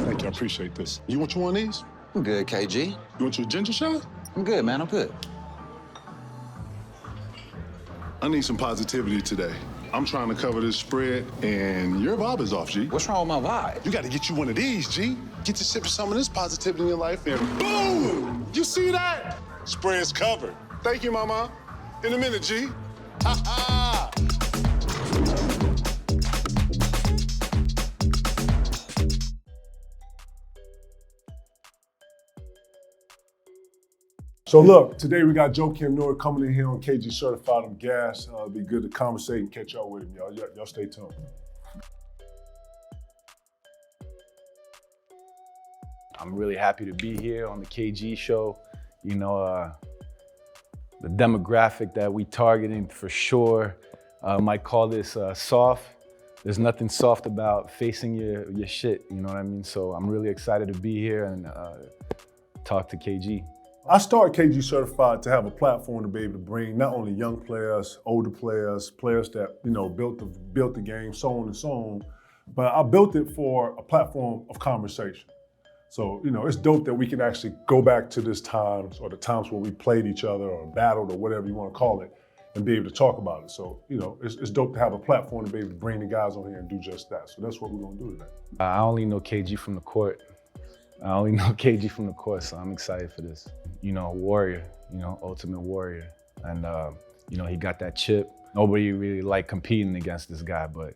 Thank you, I appreciate this. You want you one of these? I'm good, KG. You want your ginger shot? I'm good, man, I'm good. I need some positivity today. I'm trying to cover this spread, and your vibe is off, G. What's wrong with my vibe? You got to get you one of these, G. Get to sip some of this positivity in your life, and boom! You see that? Spread's covered. Thank you, Mama. In a minute, G. Ha ha! So look, today we got Joakim Noah coming in here on KG Certified. I'm gassed. It'll be good to conversate and catch y'all with him, y'all. Y'all stay tuned. I'm really happy to be here on the KG show. You know, the demographic that we targeting for sure might call this soft. There's nothing soft about facing your shit, you know what I mean? So I'm really excited to be here and talk to KG. I started KG Certified to have a platform to be able to bring not only young players, older players, players that, you know, built the game, so on and so on, but I built it for a platform of conversation. So, you know, it's dope that we can actually go back to this times or the times where we played each other or battled or whatever you want to call it and be able to talk about it. So, you know, it's dope to have a platform to be able to bring the guys on here and do just that. So that's what we're going to do today. I only know KG from the court. So I'm excited for this. You know, warrior, you know, ultimate warrior. And, you know, he got that chip. Nobody really liked competing against this guy, but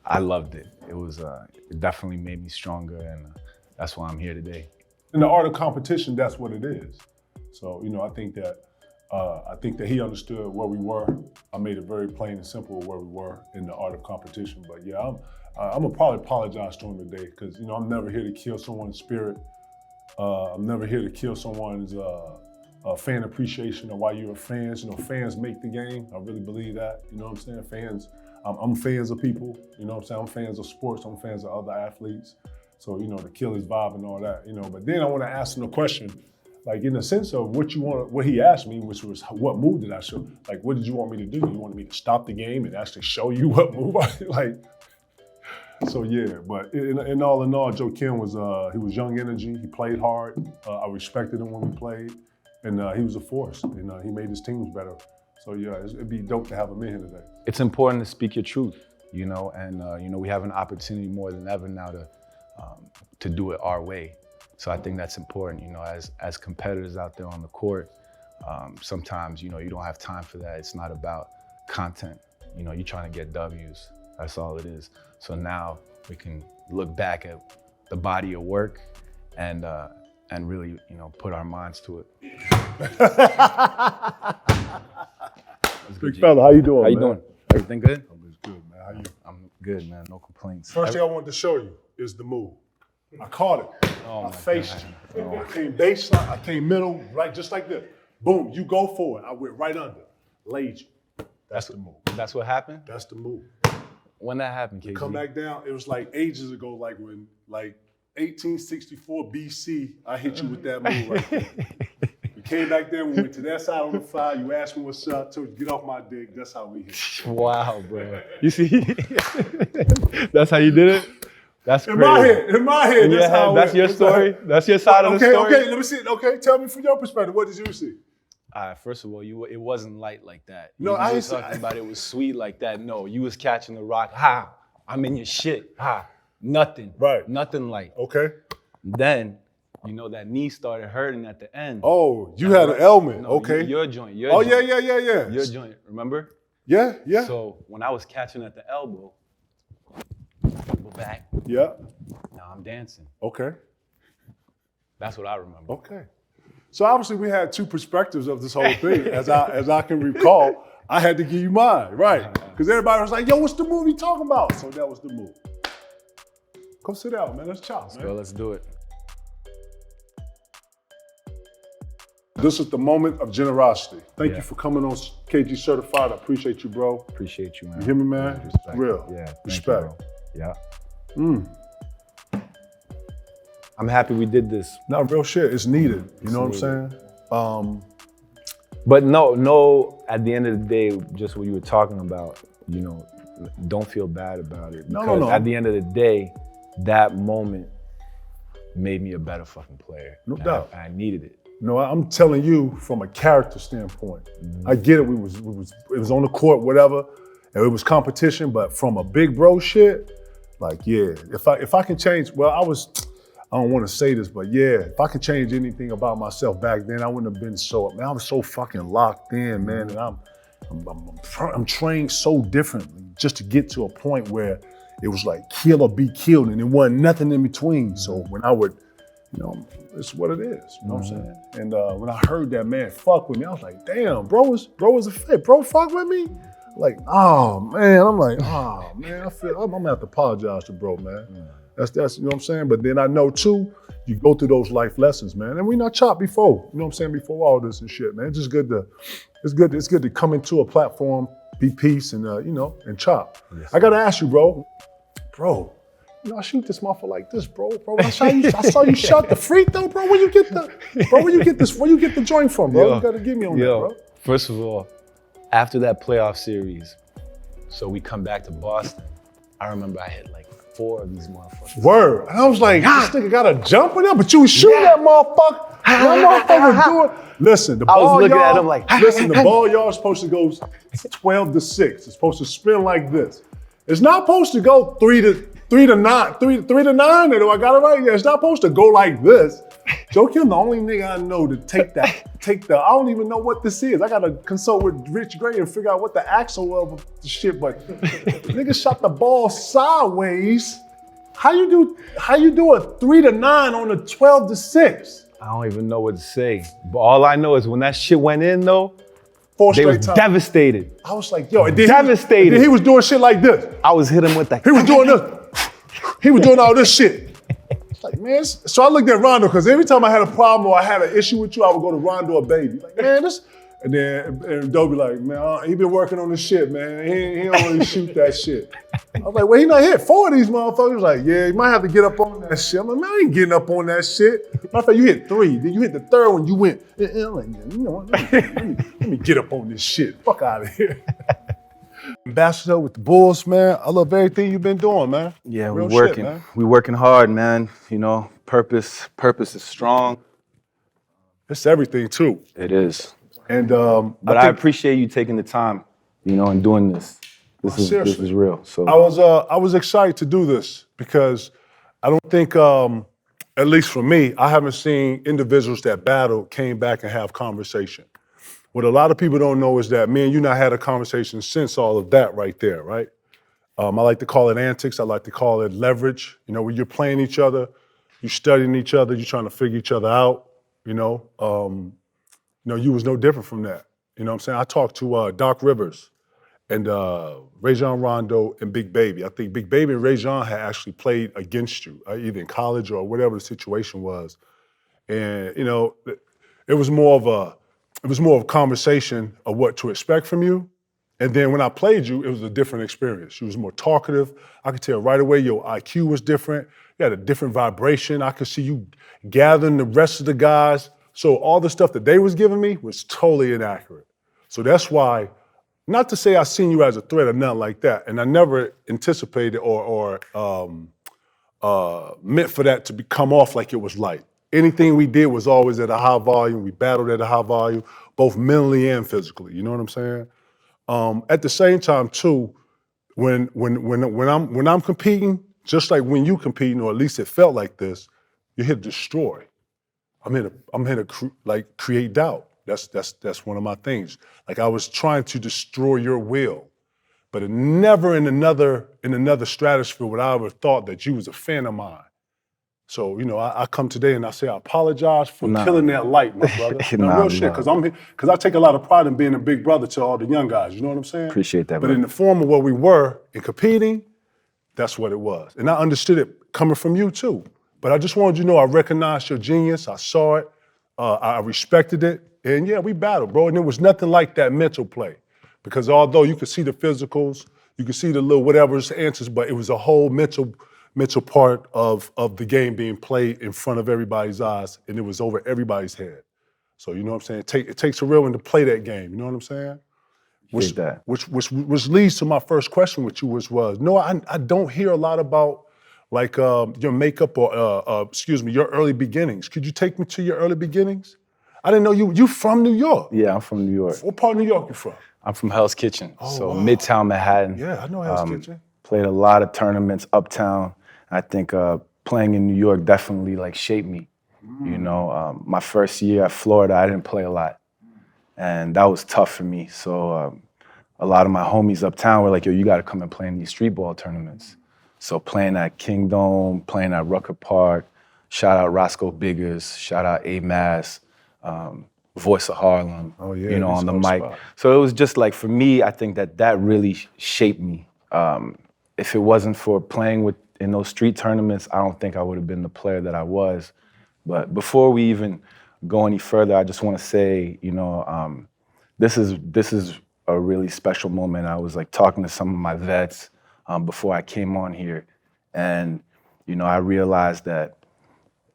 I loved it. It definitely made me stronger, and that's why I'm here today. In the art of competition, that's what it is. So, you know, I think that he understood where we were. I made it very plain and simple where we were in the art of competition. But yeah, I'm gonna probably apologize to him today because, you know, I'm never here to kill someone's spirit. I'm never here to kill someone's fan appreciation or why you're fans. You know, fans make the game. I really believe that. You know what I'm saying? Fans, I'm fans of people. You know what I'm saying? I'm fans of sports. I'm fans of other athletes. So, you know, to kill his vibe and all that, you know. But then I want to ask him a question, like in the sense of what he asked me, which was what move did I show? Like, what did you want me to do? You wanted me to stop the game and actually show you what move like. So yeah, but in all, Joakim was young energy. He played hard. I respected him when we played, and he was a force. And he made his teams better. So yeah, it'd be dope to have him in here today. It's important to speak your truth, you know, and you know, we have an opportunity more than ever now to do it our way. So I think that's important, you know, as competitors out there on the court. Sometimes, you know, you don't have time for that. It's not about content. You know, you're trying to get W's. That's all it is. So now we can look back at the body of work and really, you know, put our minds to it. Big fella, how you doing? How you doing? Everything good? I'm good, man. How you? I'm good, man. No complaints. First thing I wanted to show you is the move. I caught it. I faced you. I came baseline. I came middle, right, just like this. Boom, you go for it. I went right under, laid you. That's the move. That's what happened? That's the move. When that happened, KG? Come back down. It was like ages ago, like when, like 1864 BC, I hit you with that move right there. We came back there, we went to that side on the fire. You asked me what's up, I told you, get off my dick. That's how we hit. Wow, bro. You see? That's how you did it? That's crazy. In my head, that's how that's your story? That's your side of the story? Okay, let me see. Okay, tell me from your perspective, what did you see? First of all, it wasn't light like that. No, I was talking about it was sweet like that. No, you was catching the rock. Ha, I'm in your shit. Ha, nothing. Right. Nothing light. Okay. Then, you know, that knee started hurting at the end. Oh, you had an ailment. No, okay. Your joint. Yeah. Your joint, remember? Yeah. So when I was catching at the elbow, go back. Yeah. Now I'm dancing. Okay. That's what I remember. Okay. So obviously we had two perspectives of this whole thing. As I can recall, I had to give you mine, right? Because everybody was like, yo, what's the movie talking about? So that was the movie. Come sit down, man. Let's chop, man. So let's do it. This is the moment of generosity. Thank you for coming on KG Certified. I appreciate you, bro. Appreciate you, man. You hear me, man? Respect. Real. Yeah. Respect. You, yeah. I'm happy we did this. No, real shit. It's needed. You know what I'm saying? But no, at the end of the day, just what you were talking about, you know, don't feel bad about it. No. At the end of the day, that moment made me a better fucking player. No doubt. I needed it. No, I'm telling you from a character standpoint. I get it. It was on the court, whatever, and it was competition. But from a big bro shit, like if I can change, I don't want to say this, but yeah, if I could change anything about myself back then, I wouldn't have been so. Man, I was so fucking locked in, man, and I'm trained so differently just to get to a point where it was like kill or be killed, and there wasn't nothing in between. So when I would, it's what it is. You know what I'm saying? And when I heard that man fuck with me, I was like, damn, bro was a fit. Bro fuck with me? Like, oh man. I'm like, oh man, I'm gonna have to apologize to bro, man. That's you know what I'm saying? But then I know too, you go through those life lessons, man. And we not chopped before, you know what I'm saying, before all this and shit, man. It's just good to come into a platform, be peace and and chop. Yes. I gotta ask you, bro, I shoot this motherfucker like this, bro. I saw you shot the free throw, bro. Where you get the joint from, bro? You gotta give me on that, bro. First of all, after that playoff series, so we come back to Boston, I remember I hit like 4 of these motherfuckers. Word. And I was like, this nigga got a jump in there, but you was shooting that motherfucker. That motherfucker was doing. Listen, the ball the ball y'all supposed to go 12 to 6. It's supposed to spin like this. It's not supposed to go 3 to 9. 3 to 9. Do I got it right? Yeah, it's not supposed to go like this. Joakim, the only nigga I know to take the, I don't even know what this is. I gotta consult with Rich Gray and figure out what the axle of the shit, but nigga shot the ball sideways. How you do a 3 to 9 on a 12 to 6? I don't even know what to say. But all I know is when that shit went in though, 4 they straight was times. Devastated. I was like, yo, and then devastated. He was doing shit like this. I was hitting with that. He was doing this. He was doing all this shit. Like, man, so I looked at Rondo, because every time I had a problem or I had an issue with you, I would go to Rondo or Baby. Like, man, this, and then Doe be like, man, he been working on this shit, man. He don't really shoot that shit. I was like, well, he not hit 4 of these motherfuckers. Like, yeah, you might have to get up on that shit. I'm like, man, I ain't getting up on that shit. Matter of fact, you hit 3, then you hit the 3rd one, you went, I'm like, you know what, let me get up on this shit. Fuck out of here. Ambassador with the Bulls, man. I love everything you've been doing, man. Yeah, Real we're working. Shit, man. We're working hard, man. Purpose is strong. It's everything too. It is. And but I appreciate you taking the time, and doing this. This is real. So I was excited to do this because I don't think, at least for me, I haven't seen individuals that battled came back and have conversation. What a lot of people don't know is that me and you not had a conversation since all of that right there, right? I like to call it antics. I like to call it leverage. When you're playing each other, you're studying each other, you're trying to figure each other out, you was no different from that. You know what I'm saying? I talked to Doc Rivers and Rajon Rondo and Big Baby. I think Big Baby and Rajon had actually played against you, either in college or whatever the situation was. And, it was more of a conversation of what to expect from you. And then when I played you, it was a different experience. You was more talkative. I could tell right away your IQ was different. You had a different vibration. I could see you gathering the rest of the guys. So all the stuff that they was giving me was totally inaccurate. So that's why, not to say I seen you as a threat or nothing like that, and I never anticipated or meant for that to come off like it was light. Anything we did was always at a high volume. We battled at a high volume, both mentally and physically. You know what I'm saying? At the same time, too, when I'm competing, just like when you competing, or at least it felt like this, you're here to destroy. I'm here to create doubt. That's one of my things. Like I was trying to destroy your will, but it never in another stratosphere would I ever thought that you was a fan of mine. So, I come today and I say I apologize for killing that light, my brother. Real shit, because I take a lot of pride in being a big brother to all the young guys, you know what I'm saying? Appreciate that, But in the form of what we were in competing, that's what it was. And I understood it coming from you too. But I just wanted you to know I recognized your genius, I saw it, I respected it, and yeah, we battled, bro. And there was nothing like that mental play. Because although you could see the physicals, you could see the little whatever's answers, but it was a whole mental part of the game being played in front of everybody's eyes, and it was over everybody's head. So you know what I'm saying? It takes a real one to play that game. You know what I'm saying? Which leads to my first question with you, which was, no, I don't hear a lot about like your makeup or excuse me, your early beginnings. Could you take me to your early beginnings? I didn't know you from New York. Yeah, I'm from New York. What part of New York you from? I'm from Hell's Kitchen, Oh, so wow. Midtown Manhattan. Yeah, I know Hell's Kitchen. Played a lot of tournaments uptown. I think playing in New York definitely like shaped me. You know, my first year at Florida, I didn't play a lot, and that was tough for me. So a lot of my homies uptown were like, "Yo, you got to come and play in these street ball tournaments." So playing at Kingdom, playing at Rucker Park, shout out Roscoe Biggers, shout out A-Mass, Voice of Harlem, Oh, yeah, you know, these on the hard mic. spots. So it was just like, for me, I think that really shaped me. If it wasn't for playing in those street tournaments, I don't think I would have been the player that I was. But before we even go any further, I just want to say, you know, this is a really special moment. I was like talking to some of my vets before I came on here, and you know, I realized that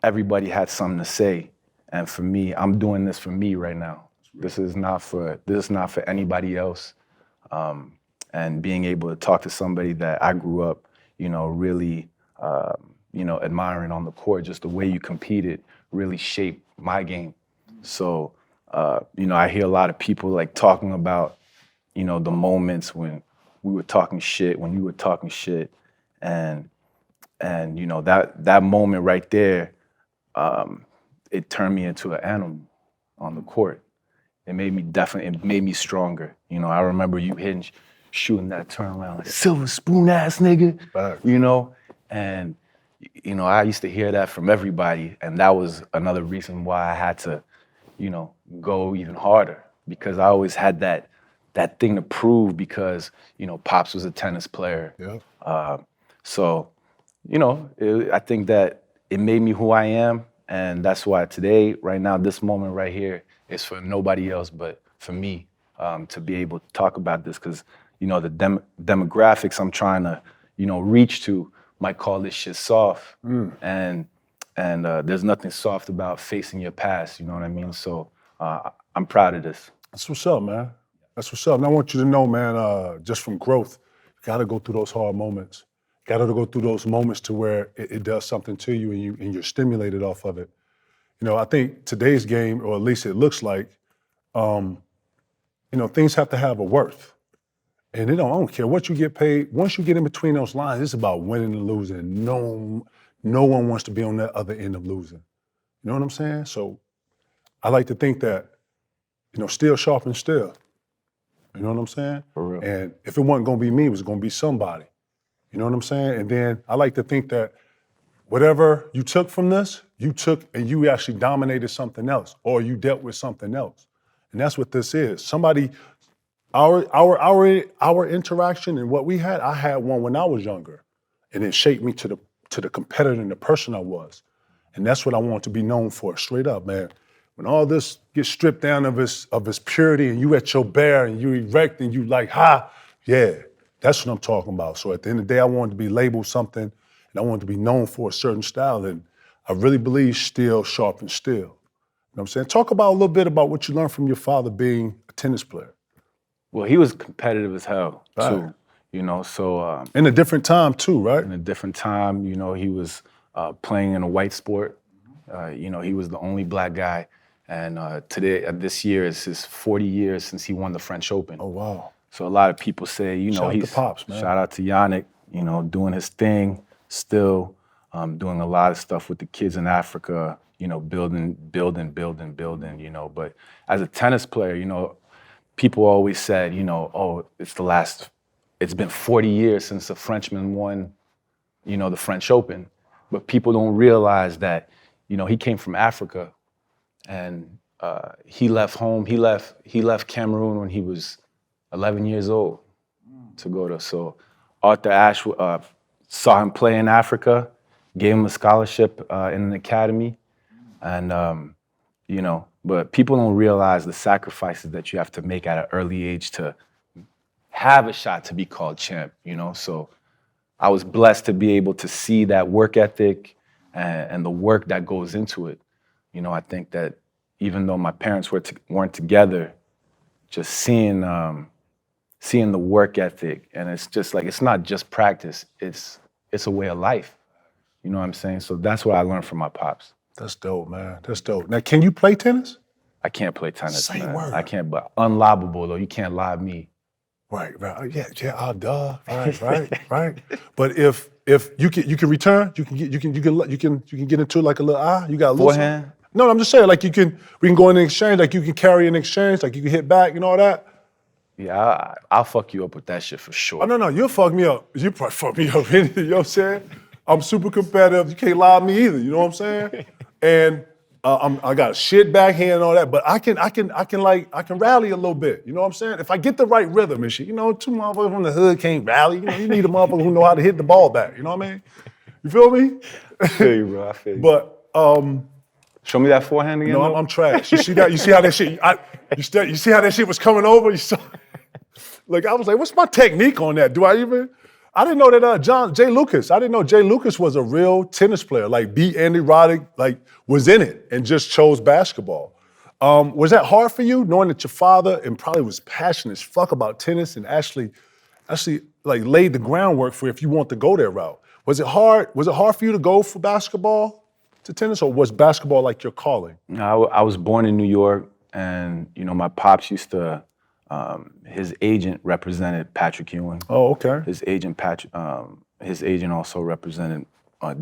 everybody had something to say, and for me, I'm doing this for me right now. This is not for anybody else. And being able to talk to somebody that I grew up, you know, really, you know, admiring on the court, just the way you competed really shaped my game. So, you know, I hear a lot of people like talking about, you know, the moments when we were talking shit, when you were talking shit, and you know, that moment right there, it turned me into an animal on the court. It made me stronger. You know, I remember you shooting that turnaround like silver spoon ass nigga, you know, and you know, I used to hear that from everybody, and that was another reason why I had to, you know, go even harder, because I always had that thing to prove, because you know, Pops was a tennis player. Yeah. So, you know, I think that it made me who I am, and that's why today, right now, this moment right here is for nobody else but for me, to be able to talk about this, because you know, the demographics I'm trying to, you know, reach to might call this shit soft, and there's nothing soft about facing your past. You know what I mean? So I'm proud of this. That's what's up, man. That's what's up. And I want you to know, man, just from growth, you gotta go through those hard moments. Gotta go through those moments to where it does something to you, and you're stimulated off of it. You know, I think today's game, or at least it looks like, you know, things have to have a worth. And I don't care what you get paid. Once you get in between those lines, it's about winning and losing. No one wants to be on that other end of losing. You know what I'm saying? So I like to think that, you know, steel sharpens steel. You know what I'm saying? For real. And if it wasn't gonna be me, it was gonna be somebody. You know what I'm saying? And then I like to think that whatever you took from this, you took and you actually dominated something else, or you dealt with something else. And that's what this is. Our interaction and what we had, I had one when I was younger, and it shaped me to the competitor and the person I was. And that's what I want to be known for, straight up, man. When all this gets stripped down of its purity, and you at your bare and you erect and you like, yeah, that's what I'm talking about. So at the end of the day, I wanted to be labeled something, and I wanted to be known for a certain style. And I really believe steel sharpens steel. You know what I'm saying? Talk about a little bit about what you learned from your father being a tennis player. Well, he was competitive as hell too, Right. you know. So In a different time too, right? in a different time, you know, he was playing in a white sport. You know, he was the only black guy, and this year is his 40 years since he won the French Open. Oh, wow. So a lot of people say, you know, Shout out to he's Pops, man. shout out to Yannick, you know, doing his thing, still doing a lot of stuff with the kids in Africa, you know, building, you know. But as a tennis player, you know, people always said, you know, oh, it's been 40 years since a Frenchman won, you know, the French Open. But people don't realize that, you know, he came from Africa, and he left home. He left Cameroon when he was 11 years old to go to. So Arthur Ashe saw him play in Africa, gave him a scholarship in an academy, and you know, but people don't realize the sacrifices that you have to make at an early age to have a shot to be called champ, you know? So I was blessed to be able to see that work ethic and the work that goes into it. You know, I think that even though my parents weren't together, just seeing the work ethic, and it's just like, it's not just practice, it's a way of life. You know what I'm saying? So that's what I learned from my pops. That's dope, man. That's dope. Now, can you play tennis? I can't play tennis, Same man. word. I can't, but unlobbable though. You can't lob me. Right. Yeah. Duh. Right. But if you can return, you can get into like a little you got a little Forehand? something? No, I'm just saying like we can go in exchange, like you can carry in exchange, like you can hit back and all that. Yeah, I'll fuck you up with that shit for sure. Oh no, you'll fuck me up. You probably fuck me up. You know what I'm saying? I'm super competitive. You can't lie to me either. You know what I'm saying? And I got a shit backhand and all that, but I can rally a little bit. You know what I'm saying? If I get the right rhythm and shit, you know, two motherfuckers from the hood can't rally. You know, you need a motherfucker who know how to hit the ball back. You know what I mean? You feel me? I feel you, bro. I feel you. But show me that forehand again. no, I'm trash. You see that? You see how that shit? You see how that shit was coming over? You saw? Like I was like, what's my technique on that? I didn't know that Jay Lucas. I didn't know Jay Lucas was a real tennis player. Like beat Andy Roddick, like was in it and just chose basketball. Was that hard for you, knowing that your father and probably was passionate as fuck about tennis and actually like laid the groundwork for if you want to go that route? Was it hard? Was it hard for you to go from basketball to tennis, or was basketball like your calling? I was born in New York, and you know my pops used to. His agent represented Patrick Ewing. Oh, okay. His agent also represented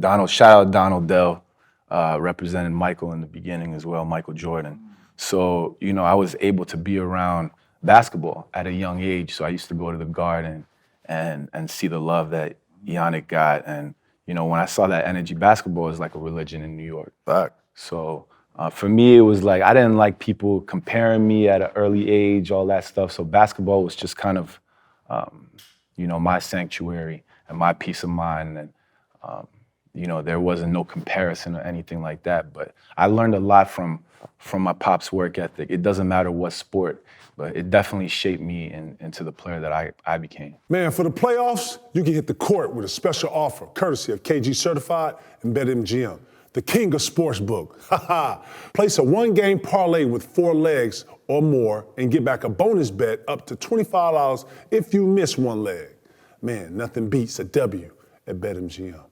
Donald. Shout out Donald Dell. Represented Michael in the beginning as well, Michael Jordan. So you know I was able to be around basketball at a young age. So I used to go to the Garden and see the love that Yannick got, and you know when I saw that energy, basketball is like a religion in New York. Fact. So. For me, it was like, I didn't like people comparing me at an early age, all that stuff. So basketball was just kind of, you know, my sanctuary and my peace of mind. And, you know, there wasn't no comparison or anything like that. But I learned a lot from my pop's work ethic. It doesn't matter what sport, but it definitely shaped me into the player that I became. Man, for the playoffs, you can hit the court with a special offer, courtesy of KG Certified and BetMGM. The king of sportsbook. Place a one-game parlay with 4 legs or more and get back a bonus bet up to $25 if you miss one leg. Man, nothing beats a W at BetMGM.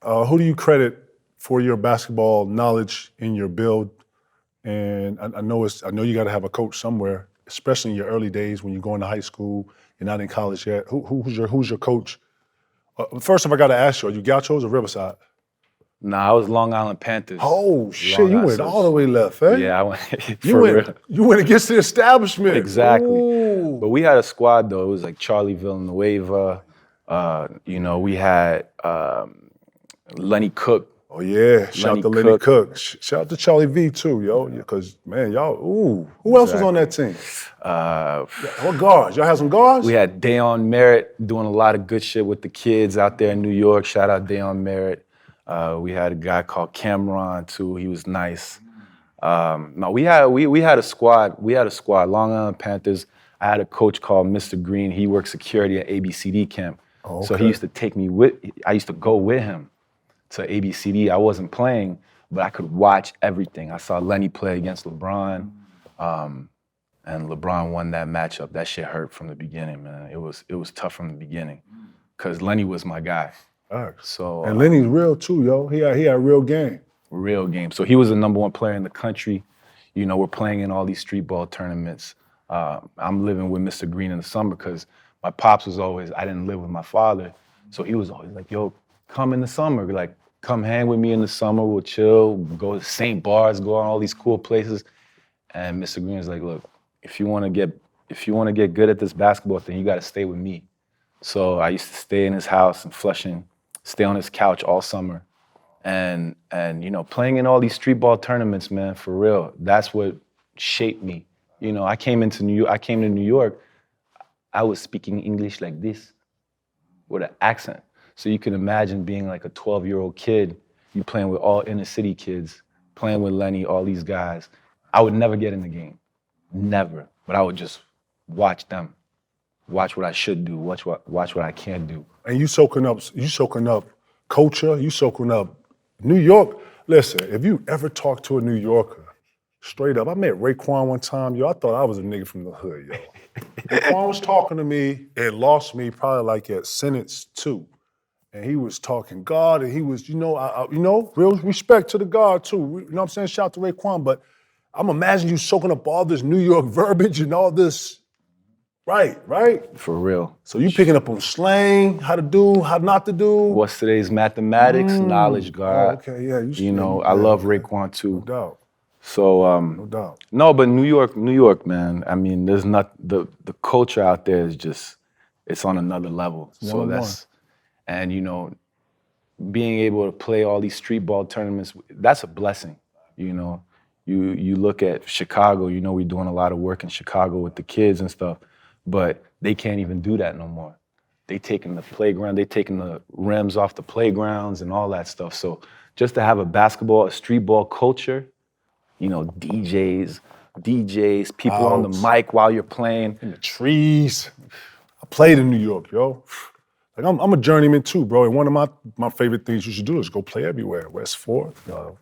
Who do you credit for your basketball knowledge in your build? And I know you got to have a coach somewhere, especially in your early days when you're going to high school. You're not in college yet. Who's your coach? First off, I got to ask you: are you Gauchos or Riverside? Nah, I was Long Island Panthers. Oh shit, you went all the way left, eh? Yeah, I went. You went against the establishment. Exactly. Ooh. But we had a squad though. It was like Charlie Villanueva. You know, we had Lenny Cook. Oh yeah, shout out to Lenny Cook. Shout out to Charlie V too, yo. Because man, y'all. Who else was on that team? What guards? Y'all had some guards? We had Dayon Merritt doing a lot of good shit with the kids out there in New York. Shout out Dayon Merritt. We had a guy called Cameron too. He was nice. No, we had a squad. We had a squad. Long Island Panthers. I had a coach called Mr. Green. He worked security at ABCD camp. Oh, okay. So he used to take me with. I used to go with him to ABCD. I wasn't playing, but I could watch everything. I saw Lenny play against LeBron, and LeBron won that matchup. That shit hurt from the beginning, man. It was tough from the beginning, cause Lenny was my guy. So and Lenny's real too, yo. He had a real game. Real game. So he was the #1 player in the country. You know, we're playing in all these street ball tournaments. I'm living with Mr. Green in the summer because my pops was always, I didn't live with my father. So he was always like, yo, come in the summer. Like, come hang with me in the summer. We'll chill, go to St. Bart's, go on all these cool places. And Mr. Green was like, look, if you want to get good at this basketball thing, you got to stay with me. So I used to stay in his house in Flushing, stay on his couch all summer. And you know, playing in all these street ball tournaments, man, for real, that's what shaped me. You know, I came to New York, I was speaking English like this, with an accent. So you can imagine being like a 12-year-old kid, you playing with all inner city kids, playing with Lenny, all these guys. I would never get in the game, never. But I would just watch them, watch what I should do, watch what I can't do. And you soaking up culture, you soaking up New York. Listen, if you ever talk to a New Yorker, straight up, I met Raekwon one time, yo, I thought I was a nigga from the hood, yo. Raekwon was talking to me and lost me probably like at sentence 2. and he was talking God, and he was, real respect to the God too. You know what I'm saying? Shout out to Raekwon, but I'm imagining you soaking up all this New York verbiage and all this. Right. For real. So you picking up on slang, how to do, how not to do. What's today's mathematics, knowledge, God. Oh, okay, yeah. I love Raekwon too. No doubt. So, No doubt. No, but New York, man. I mean, there's not, the culture out there is just, it's on another level. So that's, and being able to play all these street ball tournaments, that's a blessing, You look at Chicago, we're doing a lot of work in Chicago with the kids and stuff, but they can't even do that no more. They taking the playground, they taking the rims off the playgrounds and all that stuff. So just to have a street ball culture, DJs, people on the mic while you're playing. In the trees. I played in New York, yo. Like I'm a journeyman too, bro. And one of my favorite things you should do is go play everywhere. West 4th,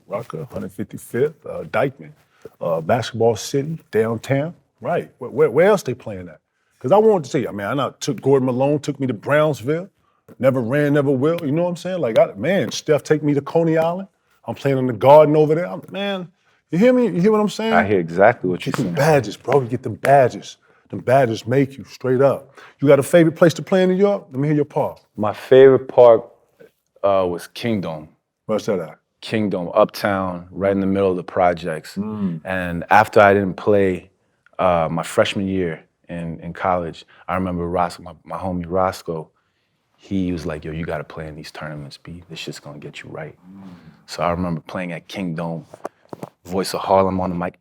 Rucker, 155th, Dykeman, Basketball City, downtown. Right. Where else they playing at? Because I wanted to tell you, I took Gordon Malone, took me to Brownsville. Never ran, never will. You know what I'm saying? Like, Steph take me to Coney Island. I'm playing in the Garden over there. You hear me? You hear what I'm saying? I hear exactly what you're saying. Get them badges, bro. You get them badges. Them badges make you, straight up. You got a favorite place to play in New York? Let me hear your park. My favorite park was Kingdom. Where's that at? Kingdom, uptown, right in the middle of the projects. And after I didn't play my freshman year in college, I remember Roscoe, my homie Roscoe, he was like, yo, you gotta play in these tournaments, B. This shit's gonna get you right. So I remember playing at Kingdom, Voice of Harlem on the mic,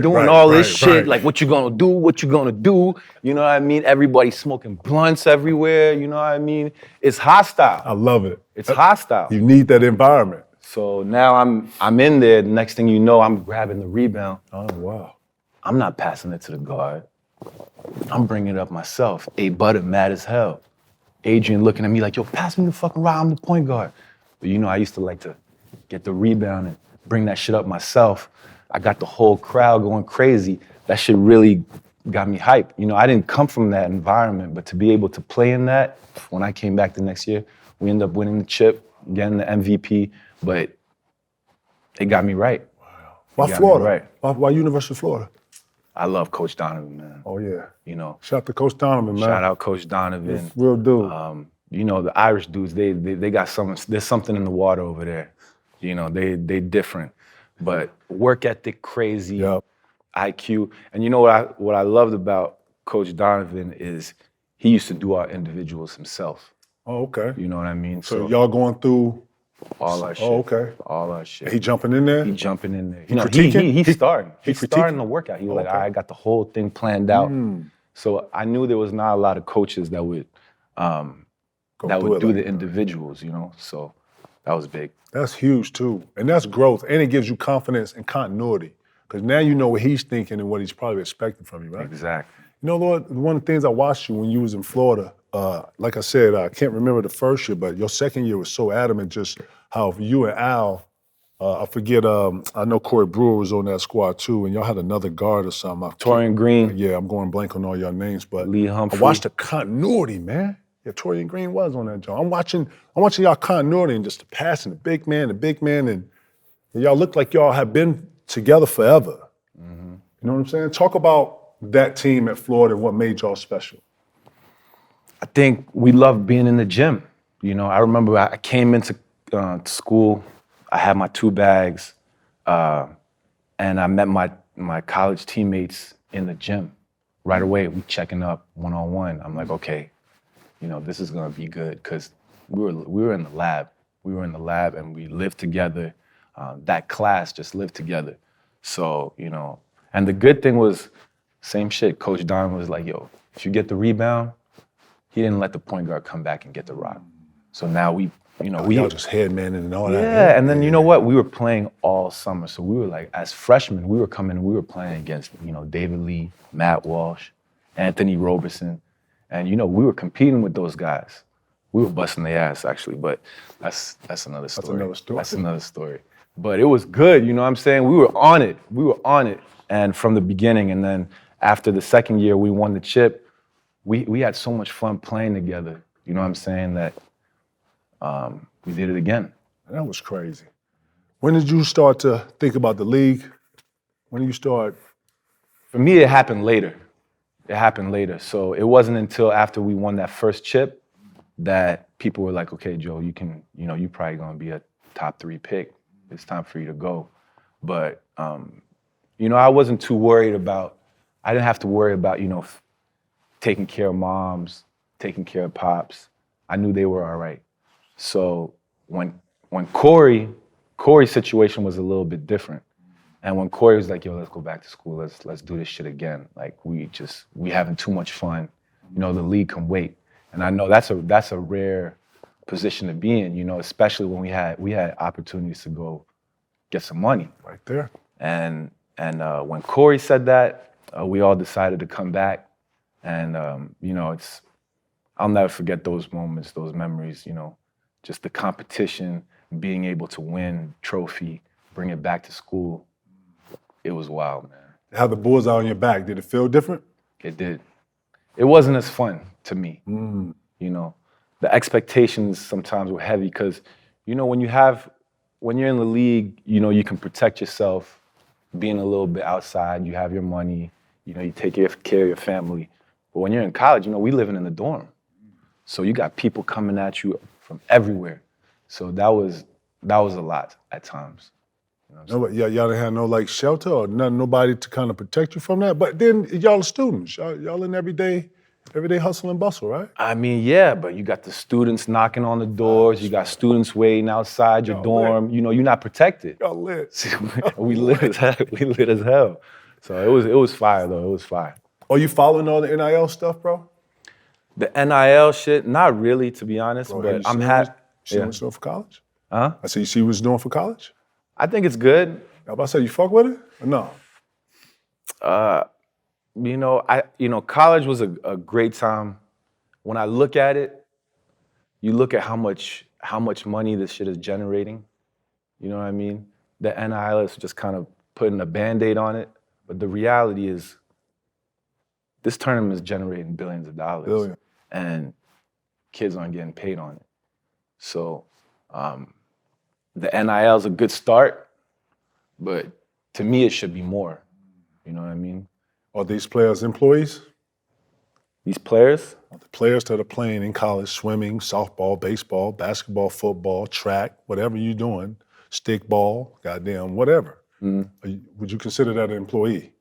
doing all this shit, like what you gonna do, you know what I mean? Everybody smoking blunts everywhere, you know what I mean? It's hostile. I love it. It's hostile. You need that environment. So now I'm in there, the next thing you know, I'm grabbing the rebound. Oh, wow. I'm not passing it to the guard. I'm bringing it up myself. A-Butter mad as hell. Adrian looking at me like, yo, pass me the fucking rock, I'm the point guard. But I used to like to get the rebound and bring that shit up myself. I got the whole crowd going crazy. That shit really got me hyped. I didn't come from that environment, but to be able to play in that, when I came back the next year, we ended up winning the chip, getting the MVP, but it got me right. Wow. Why Florida? Right. Why University of Florida? I love Coach Donovan, man. Oh, yeah. Shout out to Coach Donovan, man. Shout out Coach Donovan. Real dude. The Irish dudes, they got there's something in the water over there. They different. But work ethic, crazy, IQ. And what I loved about Coach Donovan is he used to do our individuals himself. Oh, okay. You know what I mean? So y'all going through all our shit. Oh, okay. All our shit. He jumping in there? He jumping in there. He's starting. He's starting the workout. He was like, I got the whole thing planned out. So I knew there was not a lot of coaches that would do the individuals, So that was big. That's huge too. And that's growth. And it gives you confidence and continuity. Because now you know what he's thinking and what he's probably expecting from you, right? Exactly. Lord, one of the things I watched you when you was in Florida, like I said, I can't remember the first year, but your second year was so adamant just how you and Al, I forget, I know Corey Brewer was on that squad too, and y'all had another guard or something. Torian Green. Yeah, I'm going blank on all your names, but Lee Humphrey. I watched the continuity, man. Yeah, Torian Green was on that job. I'm watching y'all continuity and just the passing, the big man, and y'all look like y'all have been together forever. Mm-hmm. You know what I'm saying? Talk about that team at Florida and what made y'all special. I think we loved being in the gym. I remember I came into school, I had my 2 bags, and I met my college teammates in the gym. Right away, we checking up one-on-one. I'm like, okay, this is gonna be good, because we were in the lab. We were in the lab and we lived together. That class just lived together. So, and the good thing was, same shit, Coach Don was like, yo, if you get the rebound, he didn't let the point guard come back and get the rock. So now we y'all just headmanning and all that. Yeah, and then you know what? We were playing all summer. So we were like, as freshmen, we were coming and we were playing against, David Lee, Matt Walsh, Anthony Roberson. And, we were competing with those guys. We were busting their ass, actually, but that's another story. That's another story. But it was good, you know what I'm saying? We were on it. And from the beginning, and then after the second year, we won the chip. We had so much fun playing together, you know what I'm saying, that we did it again. That was crazy. When did you start to think about the league? When did you start? For me, it happened later. So it wasn't until after we won that first chip that people were like, okay, Joe, you can, you're probably gonna be a top 3 pick. It's time for you to go. But, I wasn't too worried about, I didn't have to worry about, taking care of moms, taking care of pops. I knew they were all right. So when Corey's situation was a little bit different. And when Corey was like, yo, let's go back to school, let's do this shit again. Like we having too much fun. The league can wait. And I know that's a rare position to be in, especially when we had opportunities to go get some money. Right there. And when Corey said that, we all decided to come back. And I'll never forget those moments, those memories, just the competition, being able to win trophy, bring it back to school. It was wild, man. Have the bullseye on your back, did it feel different? It did. It wasn't as fun to me. The expectations sometimes were heavy because, when you're in the league, you can protect yourself, being a little bit outside, you have your money, you take care of your family. But when you're in college, we living in the dorm. So you got people coming at you from everywhere. So that was a lot at times. Y'all didn't have no shelter or nobody to kind of protect you from that. But then y'all are students. Y'all in everyday hustle and bustle, right? I mean, yeah, but you got the students knocking on the doors. You got students waiting outside your dorm. You're not protected. Y'all lit. We lit as hell. We lit as hell. So it was fire though. It was fire. Are you following all the NIL stuff, bro? The NIL shit, not really, to be honest. Bro, but I'm happy. See what it's doing for college? Huh? I see. You see what it's doing for college? I think it's good. I about to say, you fuck with it or no? College was a great time. When I look at it, you look at how much money this shit is generating. You know what I mean? The NIL is just kind of putting a Band-Aid on it. But the reality is, this tournament is generating billions of dollars. Billion. And kids aren't getting paid on it. So the NIL is a good start, but to me, it should be more. You know what I mean? Are these players employees? These players? The players that are playing in college, swimming, softball, baseball, basketball, football, track, whatever you're doing, stickball, goddamn, whatever. Would you consider that an employee?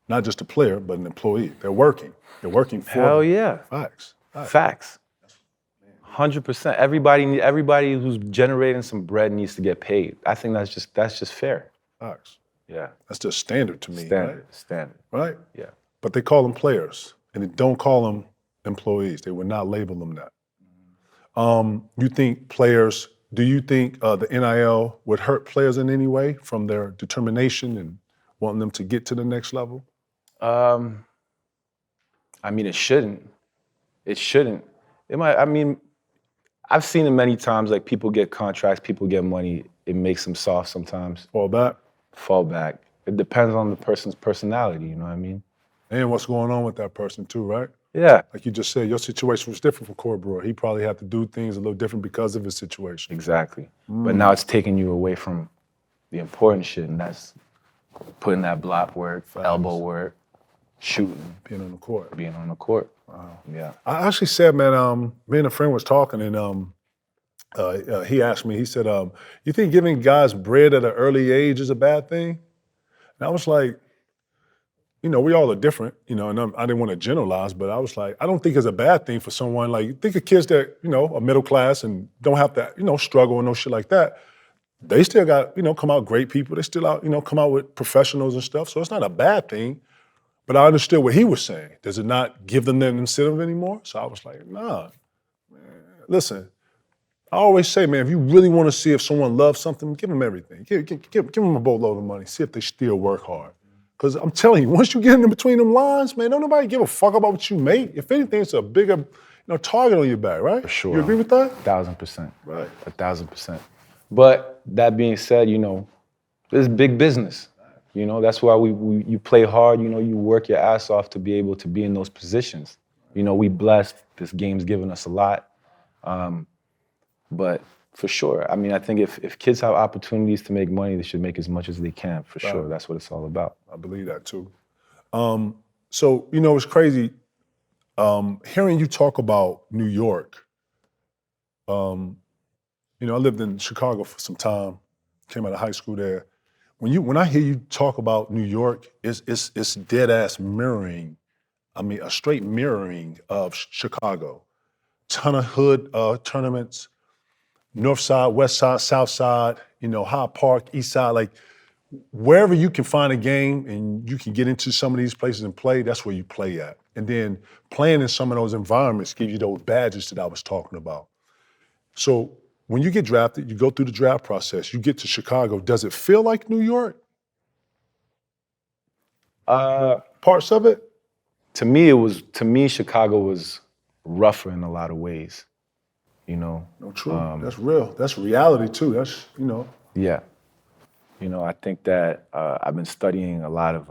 Not just a player, but an employee. They're working. They're working for Hell them. yeah. Facts. 100%. Everybody who's generating some bread needs to get paid. I think that's just fair. Facts. Yeah. That's just standard to me. Standard. Right? Yeah. But they call them players, and they don't call them employees. They would not label them that. Do you think the NIL would hurt players in any way from their determination and wanting them to get to the next level? I mean, it shouldn't. It shouldn't. It might. I mean, I've seen it many times. Like people get contracts, people get money. It makes them soft sometimes. Fall back. It depends on the person's personality. You know what I mean? And what's going on with that person too, right? Yeah. Like you just said, your situation was different from Corey Brewer. He probably had to do things a little different because of his situation. Exactly. But now it's taking you away from the important shit, and that's putting that block work, elbow work, shooting. Being on the court. Wow. Yeah. I actually said, man, me and a friend was talking, and he asked me, he said, you think giving guys bread at an early age is a bad thing? And I was like, we all are different, and I didn't want to generalize, but I was like, I don't think it's a bad thing for someone, like, think of kids that, are middle class and don't have to, struggle and no shit like that. They still got, come out great people. They still out, come out with professionals and stuff. So it's not a bad thing. But I understood what he was saying. Does it not give them that incentive anymore? So I was like, nah, man. Listen, I always say, man, if you really want to see if someone loves something, give them everything. Give them a boatload of money. See if they still work hard. Because I'm telling you, once you get in between them lines, man, don't nobody give a fuck about what you make. If anything, it's a bigger, target on your back, right? For sure. You agree with that? 1,000%. Right. 1,000%. But that being said, this is big business. That's why you play hard, you work your ass off to be able to be in those positions. We blessed, this game's given us a lot. But for sure, I mean, I think if kids have opportunities to make money, they should make as much as they can, for sure. That's what it's all about. I believe that too. So, it's crazy hearing you talk about New York. I lived in Chicago for some time, came out of high school there. When I hear you talk about New York, it's dead ass mirroring. I mean, a straight mirroring of Chicago. Ton of hood tournaments, North Side, West Side, South Side, Hyde Park, East Side, like wherever you can find a game and you can get into some of these places and play, that's where you play at. And then playing in some of those environments give you those badges that I was talking about. So when you get drafted, you go through the draft process, you get to Chicago, does it feel like New York? Parts of it? To me, Chicago was rougher in a lot of ways, No, true. That's real. That's reality too. That's. Yeah. I think that I've been studying a lot of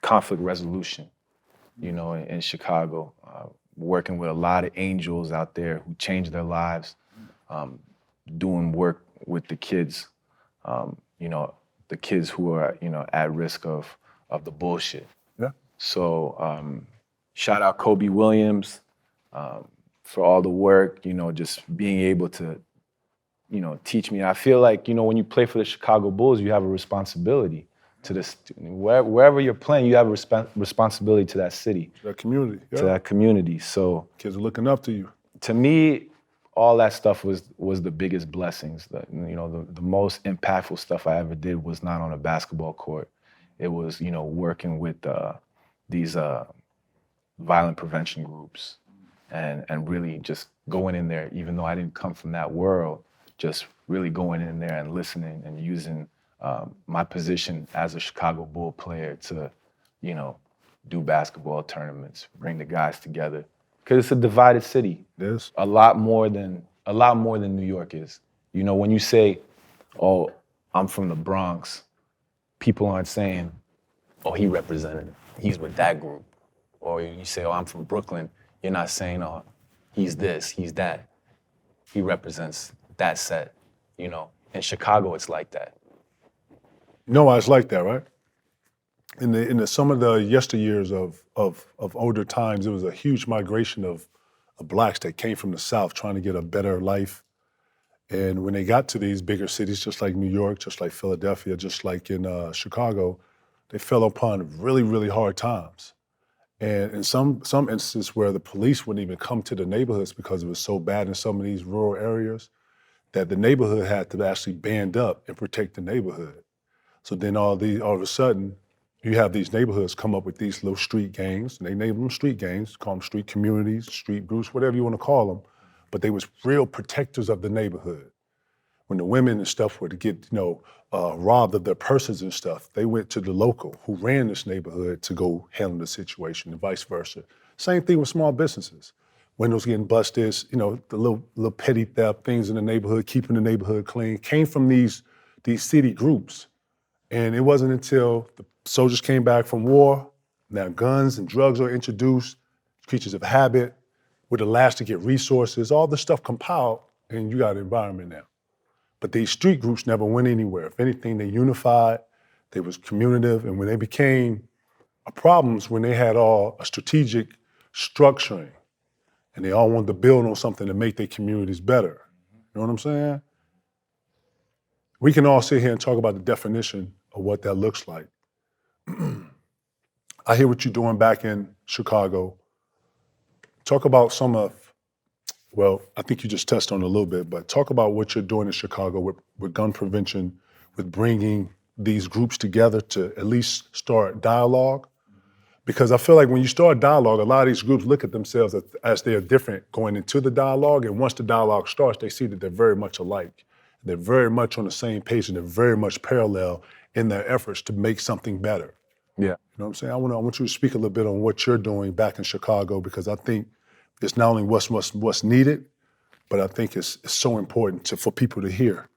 conflict resolution, in Chicago, working with a lot of angels out there who changed their lives, doing work with the kids, the kids who are, at risk of the bullshit. Yeah. So shout out Kobe Williams for all the work, just being able to, teach me. I feel like, when you play for the Chicago Bulls, you have a responsibility to this. Wherever you're playing, you have a responsibility to that city. To that community. Yeah. To that community. So kids are looking up to you. To me, all that stuff was the biggest blessings. The most impactful stuff I ever did was not on a basketball court. It was, working with these violent prevention groups and really just going in there, even though I didn't come from that world, just really going in there and listening and using my position as a Chicago Bull player to, do basketball tournaments, bring the guys together. Because it's a divided city. It is. A lot more than New York is. When you say, "Oh, I'm from the Bronx," people aren't saying, "Oh, he represented. He's with that group." Or you say, "Oh, I'm from Brooklyn." You're not saying, "Oh, he's this, he's that. He represents that set." In Chicago, it's like that. It's like that, right? In some of the yesteryears of older times, there was a huge migration of blacks that came from the South trying to get a better life. And when they got to these bigger cities, just like New York, just like Philadelphia, just like in Chicago, they fell upon really, really hard times. And in some instances where the police wouldn't even come to the neighborhoods because it was so bad in some of these rural areas, that the neighborhood had to actually band up and protect the neighborhood. So then all of a sudden, you have these neighborhoods come up with these little street gangs, and they name them street gangs, call them street communities, street groups, whatever you want to call them, but they was real protectors of the neighborhood. When the women and stuff were to get, robbed of their purses and stuff, they went to the local who ran this neighborhood to go handle the situation and vice versa. Same thing with small businesses. Windows getting busted, the little petty theft, things in the neighborhood, keeping the neighborhood clean, came from these city groups. And it wasn't until the soldiers came back from war, now guns and drugs are introduced, creatures of habit, we're the last to get resources, all this stuff compiled, and you got an environment now. But these street groups never went anywhere. If anything, they unified, they was communicative, and when they became problems, when they had all a strategic structuring, and they all wanted to build on something to make their communities better. You know what I'm saying? We can all sit here and talk about the definition of what that looks like. I hear what you're doing back in Chicago. Talk about I think you just touched on it a little bit, but talk about what you're doing in Chicago with gun prevention, with bringing these groups together to at least start dialogue. Because I feel like when you start dialogue, a lot of these groups look at themselves as they are different going into the dialogue, and once the dialogue starts, they see that they're very much alike. They're very much on the same page, and they're very much parallel in their efforts to make something better. Yeah. You know what I'm saying? I want you to speak a little bit on what you're doing back in Chicago, because I think it's not only what's needed, but I think it's so important for people to hear.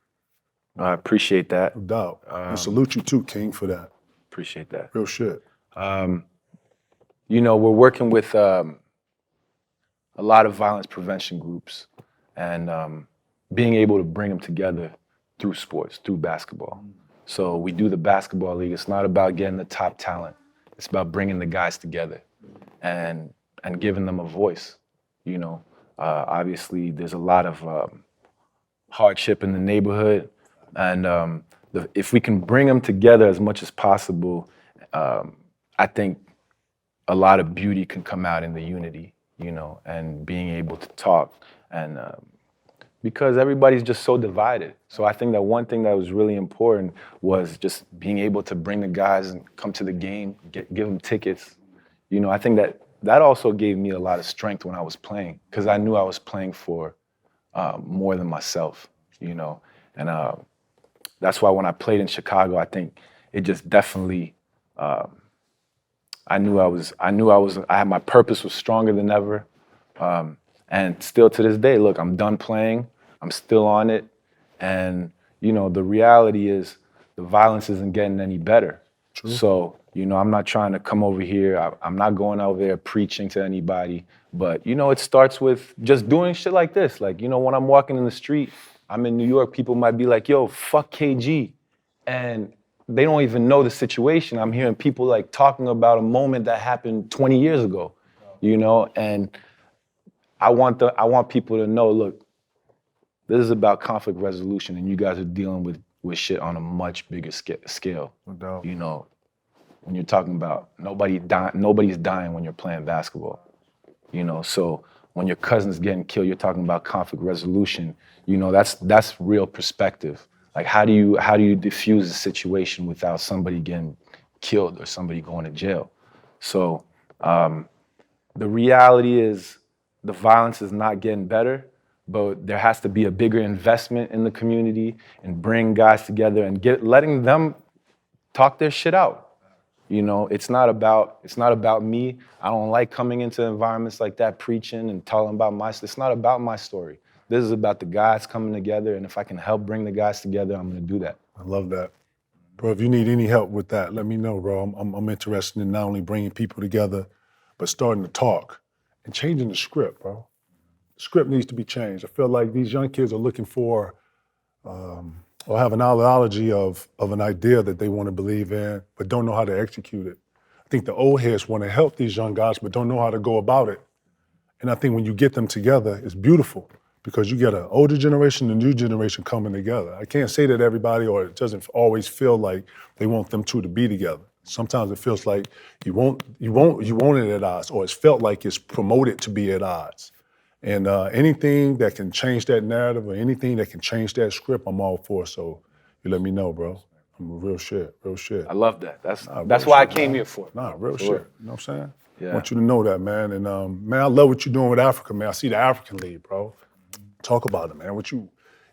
I appreciate that. No doubt. And salute you too, King, for that. Appreciate that. Real shit. We're working with a lot of violence prevention groups, and being able to bring them together through sports, through basketball. So we do the basketball league. It's not about getting the top talent. It's about bringing the guys together and giving them a voice. You know, obviously there's a lot of hardship in the neighborhood, and if we can bring them together as much as possible, I think a lot of beauty can come out in the unity, you know, and being able to talk, and because everybody's just so divided. So I think that one thing that was really important was just being able to bring the guys and come to the game, give them tickets. You know, I think that also gave me a lot of strength when I was playing, because I knew I was playing for more than myself, you know, and that's why when I played in Chicago, I think it just definitely, I had my purpose was stronger than ever. And still to this day, look, I'm done playing, I'm still on it. And, you know, the reality is the violence isn't getting any better. True. So, you know, I'm not trying to come over here, I'm not going out there preaching to anybody, but, you know, it starts with just doing shit like this. Like, you know, when I'm walking in the street, I'm in New York, people might be like, yo, fuck KG. And they don't even know the situation. I'm hearing people like talking about a moment that happened 20 years ago, you know, and I want people to know, look, this is about conflict resolution, and you guys are dealing with shit on a much bigger scale. No doubt. You know, when you're talking about nobody's dying when you're playing basketball. You know, so when your cousin's getting killed, you're talking about conflict resolution. You know, that's real perspective. Like, how do you diffuse a situation without somebody getting killed or somebody going to jail? So the reality is, the violence is not getting better, but there has to be a bigger investment in the community and bring guys together and letting them talk their shit out. You know, it's not about me. I don't like coming into environments like that, preaching and telling about it's not about my story. This is about the guys coming together, and if I can help bring the guys together, I'm gonna do that. I love that. Bro, if you need any help with that, let me know, bro. I'm interested in not only bringing people together, but starting to talk. And changing the script, bro. The script needs to be changed. I feel like these young kids are looking for, or have an ideology of an idea that they want to believe in, but don't know how to execute it. I think the old heads want to help these young guys, but don't know how to go about it. And I think when you get them together, it's beautiful, because you get an older generation and a new generation coming together. I can't say that everybody, or it doesn't always feel like they want them two to be together. Sometimes it feels like you want it at odds, or it's felt like it's promoted to be at odds. And anything that can change that narrative, or anything that can change that script, I'm all for. So you let me know, bro. I'm real shit. I love that. That's why I came here for. Real shit. You know what I'm saying? Yeah. I want you to know that, man. And man, I love what you're doing with Africa, man. I see the African League, bro. Talk about it, man.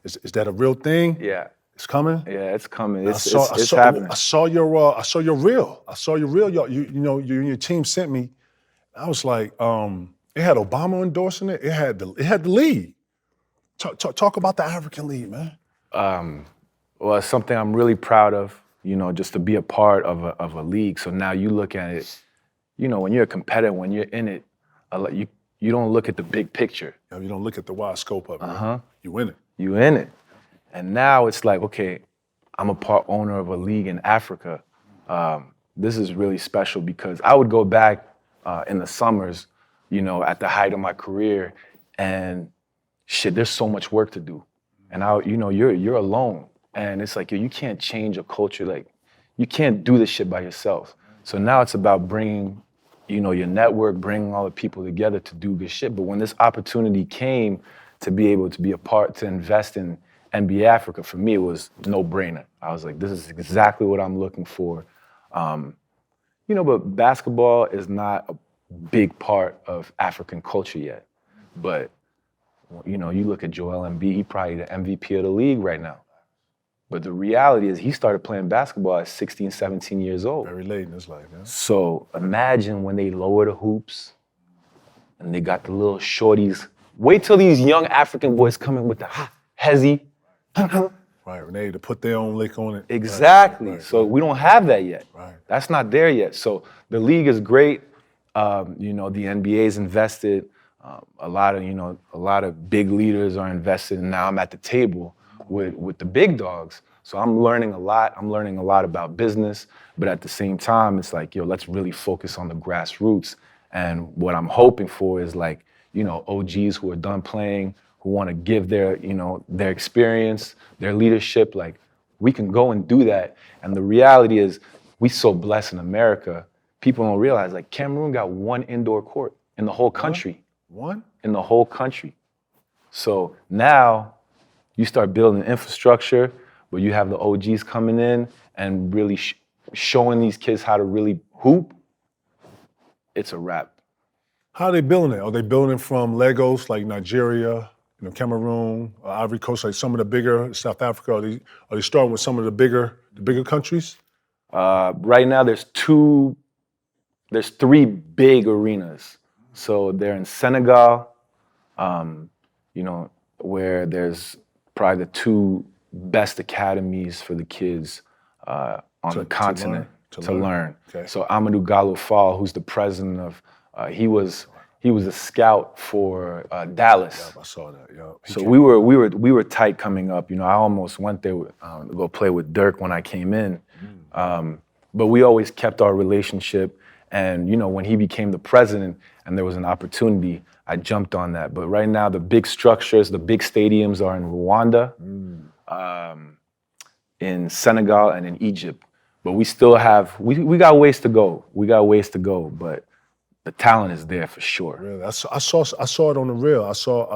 Is that a real thing? Yeah. It's coming? Yeah, it's coming. It's happening. I saw your reel. You know, you and your team sent me. I was like, it had Obama endorsing it. It had the league. Talk about the African League, man. Well, it's something I'm really proud of, you know, just to be a part of a league. So now you look at it, you know, when you're a competitor, when you're in it, you don't look at the big picture. Yeah, you don't look at the wide scope of it. You win it. You in it. And now it's like, okay, I'm a part owner of a league in Africa. This is really special, because I would go back in the summers, you know, at the height of my career, and shit, there's so much work to do. And you're alone. And it's like, you can't change a culture. Like, you can't do this shit by yourself. So now it's about bringing, you know, your network, bringing all the people together to do good shit. But when this opportunity came to be able to be a part, to invest in NBA Africa, for me, it was no brainer. I was like, this is exactly what I'm looking for. You know, but basketball is not a big part of African culture yet. But, you know, you look at Joel Embiid, he's probably the MVP of the league right now. But the reality is, he started playing basketball at 16, 17 years old. Very late in his life, yeah. So imagine when they lower the hoops and they got the little shorties. Wait till these young African boys come in with the hezzy. Right, when they to put their own lick on it. Exactly. Right. So we don't have that yet. Right. That's not there yet. So the league is great. You know, the NBA's invested. A lot of big leaders are invested, and now I'm at the table with the big dogs. So I'm learning a lot. I'm learning a lot about business, but at the same time, it's like, yo, let's really focus on the grassroots. And what I'm hoping for is like, OGs who are done playing, who want to give their experience, their leadership, like we can go and do that. And the reality is we so blessed in America, people don't realize like Cameroon got one indoor court in the whole country. One? In the whole country. So now you start building infrastructure, but you have the OGs coming in and really showing these kids how to really hoop. It's a wrap. How are they building it? Are they building from Legos like Nigeria, Cameroon, Ivory Coast, like some of the bigger, South Africa? Are they starting with some of the bigger countries? Right now there's three big arenas. So they're in Senegal, where there's probably the two best academies for the kids on the continent to learn. Okay. So Amadou Gallo Fall, who's the president of, he was a scout for Dallas. Yeah, I saw that. Yeah. So we were tight coming up. I almost went there to go play with Dirk when I came in, but we always kept our relationship. And when he became the president and there was an opportunity, I jumped on that. But right now, the big structures, the big stadiums are in Rwanda, in Senegal, and in Egypt. But we still have, we got ways to go. But the talent is there for sure. Really, I saw it on the reel. I saw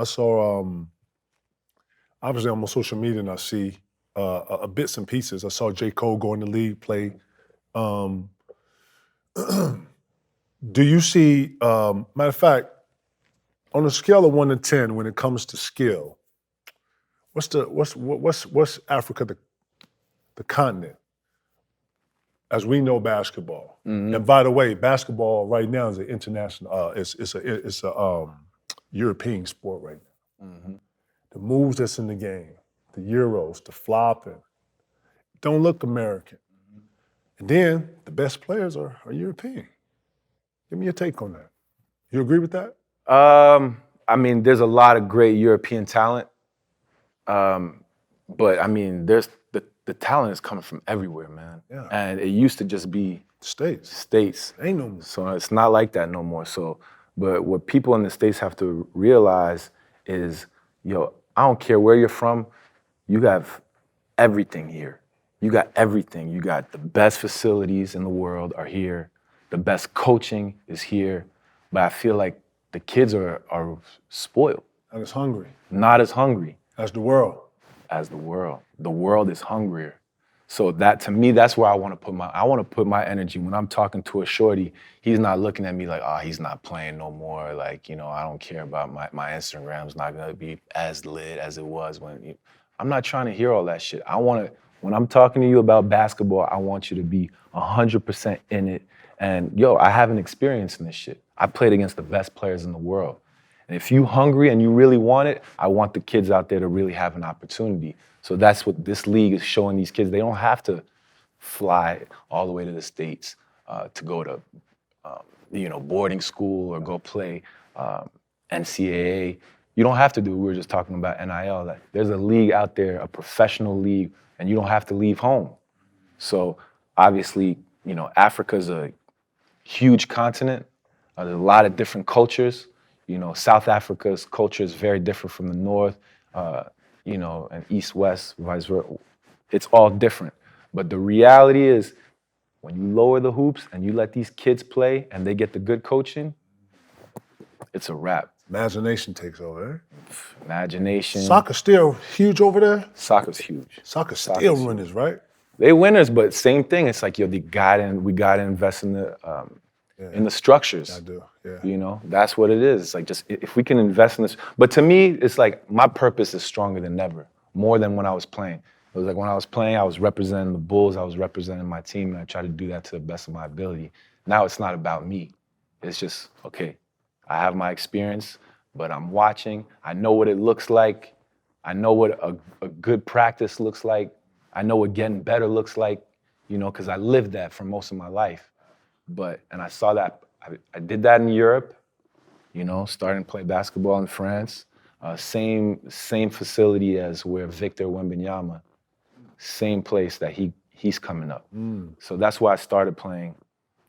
obviously I'm on social media and I see bits and pieces. I saw J. Cole go in the league, play. Do you see, matter of fact, on a scale of 1 to 10, when it comes to skill, what's Africa, the continent, as we know basketball? Mm-hmm. And by the way, basketball right now is an international, it's a European sport right now. Mm-hmm. The moves that's in the game, the Euros, the flopping, don't look American. And then the best players are European. Give me your take on that. You agree with that? There's a lot of great European talent, but there's the talent is coming from everywhere, man. Yeah. And it used to just be States. Ain't no more. So it's not like that no more. So, but what people in the States have to realize is, I don't care where you're from, you have everything here. You got everything. You got the best facilities in the world are here. The best coaching is here. But I feel like the kids are spoiled. Not as hungry. Not as hungry. As the world. As the world. The world is hungrier. So that, to me, that's where I want to put my energy. When I'm talking to a shorty, he's not looking at me like, he's not playing no more. Like, I don't care about my Instagram's not going to be as lit as it was when. I'm not trying to hear all that shit. When I'm talking to you about basketball, I want you to be 100% in it. And I have an experience in this shit. I played against the best players in the world. And if you hungry and you really want it, I want the kids out there to really have an opportunity. So that's what this league is showing these kids. They don't have to fly all the way to the States to go to, boarding school or go play NCAA. You don't have to do, we were just talking about NIL, that there's a league out there, a professional league, and you don't have to leave home. So obviously, Africa's a huge continent. There's a lot of different cultures. South Africa's culture is very different from the North, and East, West, vice versa. It's all different. But the reality is, when you lower the hoops and you let these kids play and they get the good coaching, it's a wrap. Imagination takes over, eh? Imagination. Soccer still huge over there? Soccer's huge. Soccer's still winners, right? They winners, but same thing. It's like, we gotta invest in the structures. I do, yeah. That's what it is. It's like, just if we can invest in this. But to me, it's like my purpose is stronger than ever, more than when I was playing. It was like when I was playing, I was representing the Bulls, I was representing my team, and I tried to do that to the best of my ability. Now it's not about me. It's just, okay, I have my experience, but I'm watching. I know what it looks like. I know what a good practice looks like. I know what getting better looks like, because I lived that for most of my life. And I saw that, I did that in Europe, you know, starting to play basketball in France. Same facility as where Victor Wembanyama, same place that he's coming up. So that's why I started playing.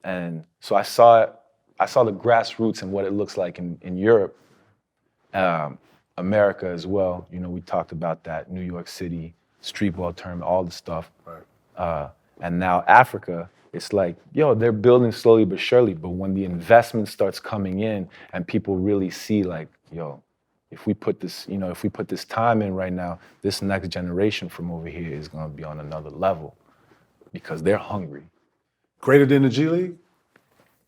And so I saw the grassroots and what it looks like in Europe, America as well. You know, we talked about that, New York City, street ball tournament, all the stuff. Right. And now Africa, it's like, yo, they're building slowly but surely. But when the investment starts coming in and people really see like, yo, if we put this time in right now, this next generation from over here is gonna be on another level because they're hungry. Greater than the G League?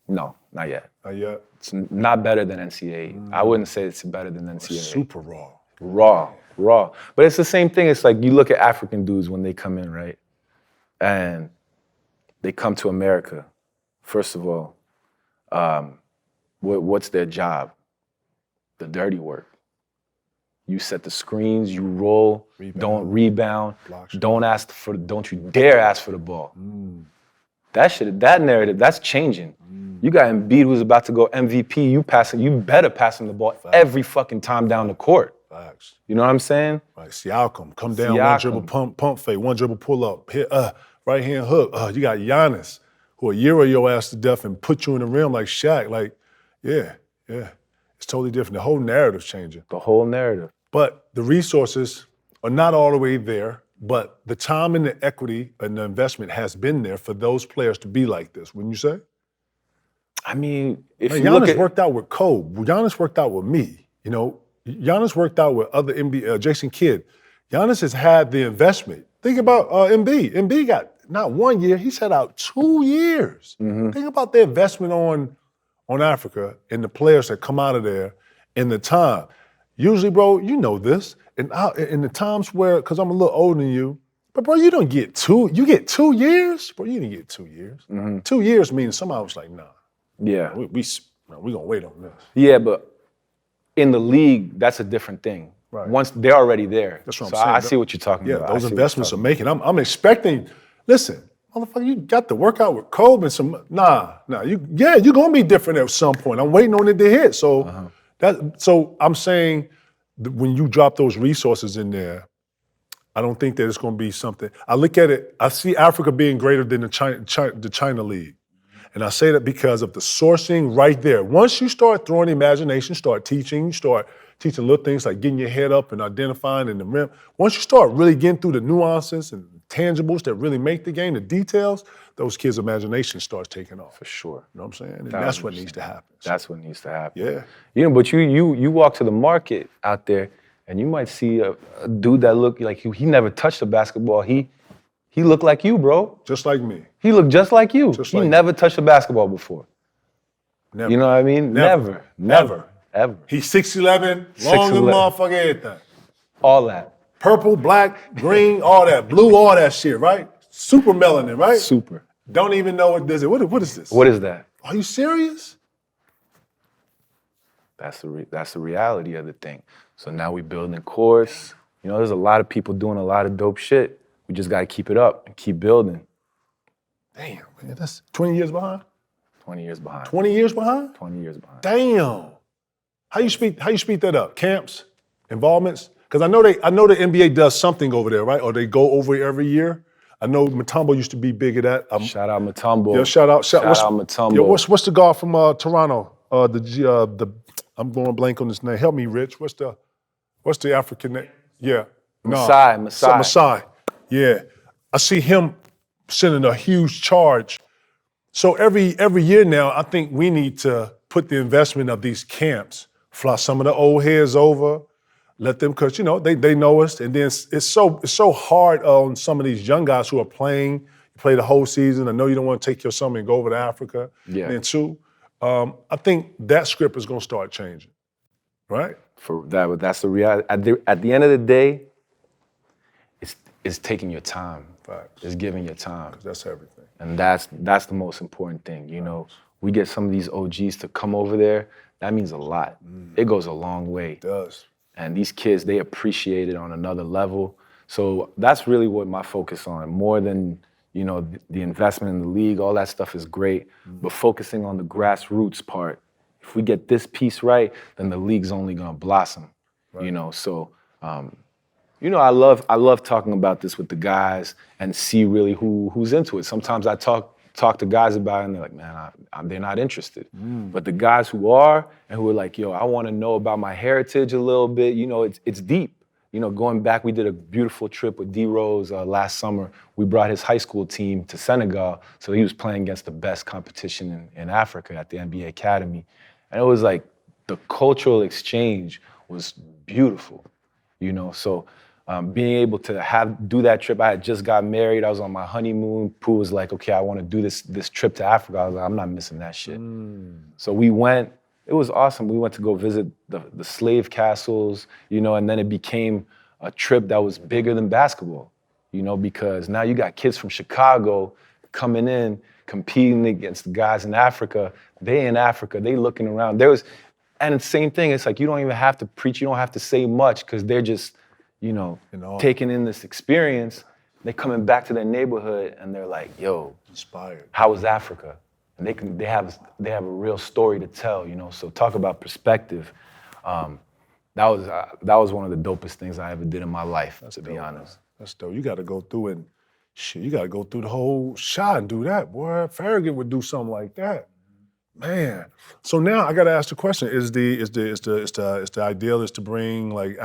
No, not yet. Not yet. It's not better than NCAA. I wouldn't say it's better than NCAA. Super raw. Raw. But it's the same thing. It's like you look at African dudes when they come in, right? And they come to America. First of all, what's their job? The dirty work. You set the screens, you roll, don't rebound, don't you dare ask for the ball. That narrative, that's changing. You got Embiid who's about to go MVP, you better pass him the ball every fucking time down the court. Facts. You know what I'm saying? Right, Siakam, come down, one dribble pump fake, one dribble pull up, hit, right hand hook. You got Giannis, who will euro your ass to death and put you in the rim like Shaq. Like, yeah. It's totally different. The whole narrative's changing. The whole narrative. But the resources are not all the way there, but the time and the equity and the investment has been there for those players to be like this, wouldn't you say? I mean, if Giannis you look at... worked out with Kobe. Giannis worked out with me. You know, Giannis worked out with other NBA, Jason Kidd. Giannis has had the investment. Think about Embiid. Embiid got not 1 year, he set out 2 years. Think about the investment on Africa and the players that come out of there in the time. Usually, bro, you know this, in the times where, because I'm a little older than you, but bro, you don't get you get 2 years? Bro, you didn't get 2 years. 2 years means somebody was like, nah. Yeah. We gonna wait on this. Yeah, but in the league, that's a different thing. Right. Once they're already there. That's what so I'm saying. I see what you're talking about. Yeah, those investments are making. I'm expecting, listen, motherfucker, you got to work out with Kobe and some, you're gonna be different at some point. I'm waiting on it to hit. So so I'm saying that when you drop those resources in there, I don't think that it's gonna be something. I look at it, I see Africa being greater than the China League. And I say that because of the sourcing right there. Once you start throwing imagination, start teaching little things like getting your head up and identifying in the rim. Once you start really getting through the nuances and tangibles that really make the game, the details, those kids' imagination starts taking off. For sure. You know what I'm saying? And that's what needs to happen. That's what needs to happen. Yeah. You know, but you walk to the market out there and you might see a dude that looked like he never touched a basketball. He looked like you, bro. Just like me. He looked just like you. He like never touched a basketball before. Never. You know what I mean? Never. Ever. He's 6'11", long as motherfucker, everything. All that. Purple, black, green, all that. Blue, all that shit, right? Super melanin, right? Super. Don't even know what this is. What is this? What is that? Are you serious? That's the reality of the thing. So now we building course. You know, there's a lot of people doing a lot of dope shit. We just gotta keep it up and keep building. Damn, man, that's 20 years behind? 20 years behind. 20 years behind? 20 years behind. Damn. How you speed that up? Camps? Involvements? Because I know the NBA does something over there, right? Or they go over it every year. I know Mutombo used to be big at that. Shout out Mutombo. Yeah, shout out Mutombo. Yeah, what's the guard from Toronto? I'm going blank on this name. Help me, Rich. What's the African name? Yeah. Masai. Yeah. I see him sending a huge charge. So every year now, I think we need to put the investment of these camps, fly some of the old heads over, let them, because, you know, they know us. And then it's so hard on some of these young guys who are playing, play the whole season. I know you don't want to take your summer and go over to Africa. Yeah. And then two, I think that script is going to start changing, right? That's the reality. At the end of the day, it's taking your time. Facts. It's giving your time. 'Cause that's everything. And that's the most important thing. You know, we get some of these OGs to come over there. That means a lot. It goes a long way. It does. And these kids, they appreciate it on another level. So that's really what my focus on, more than, you know, the investment in the league. All that stuff is great, but focusing on the grassroots part. if we get this piece right, then the league's only gonna blossom. Right. You know, so I love talking about this with the guys and see really who's into it. Sometimes I talk to guys about it and they're like, man, they're not interested. But the guys who are and who are like, yo, I want to know about my heritage a little bit, you know, it's deep. You know, going back, we did a beautiful trip with D Rose last summer. We brought his high school team to Senegal, so he was playing against the best competition in Africa at the NBA Academy. And it was like the cultural exchange was beautiful, you know? So being able to do that trip, I had just got married, I was on my honeymoon. Pooh was like, okay, I want to do this trip to Africa. I was like, I'm not missing that shit. So we went. It was awesome. We went to go visit the slave castles, you know, and then it became a trip that was bigger than basketball, you know, because now you got kids from Chicago coming in, competing against the guys in Africa. They in Africa, they looking around. And the same thing, it's like you don't even have to preach, you don't have to say much because they're just, you know, taking in this experience. They're coming back to their neighborhood and they're like, yo, Inspired. How was Africa? And they have a real story to tell, you know. So talk about perspective. That was one of the dopest things I ever did in my life, to be honest. That's dope. You got to go through and shit. You got to go through the whole shot and do that, boy. Farragut would do something like that, man. So now I got to ask the question: Is the ideal is to bring like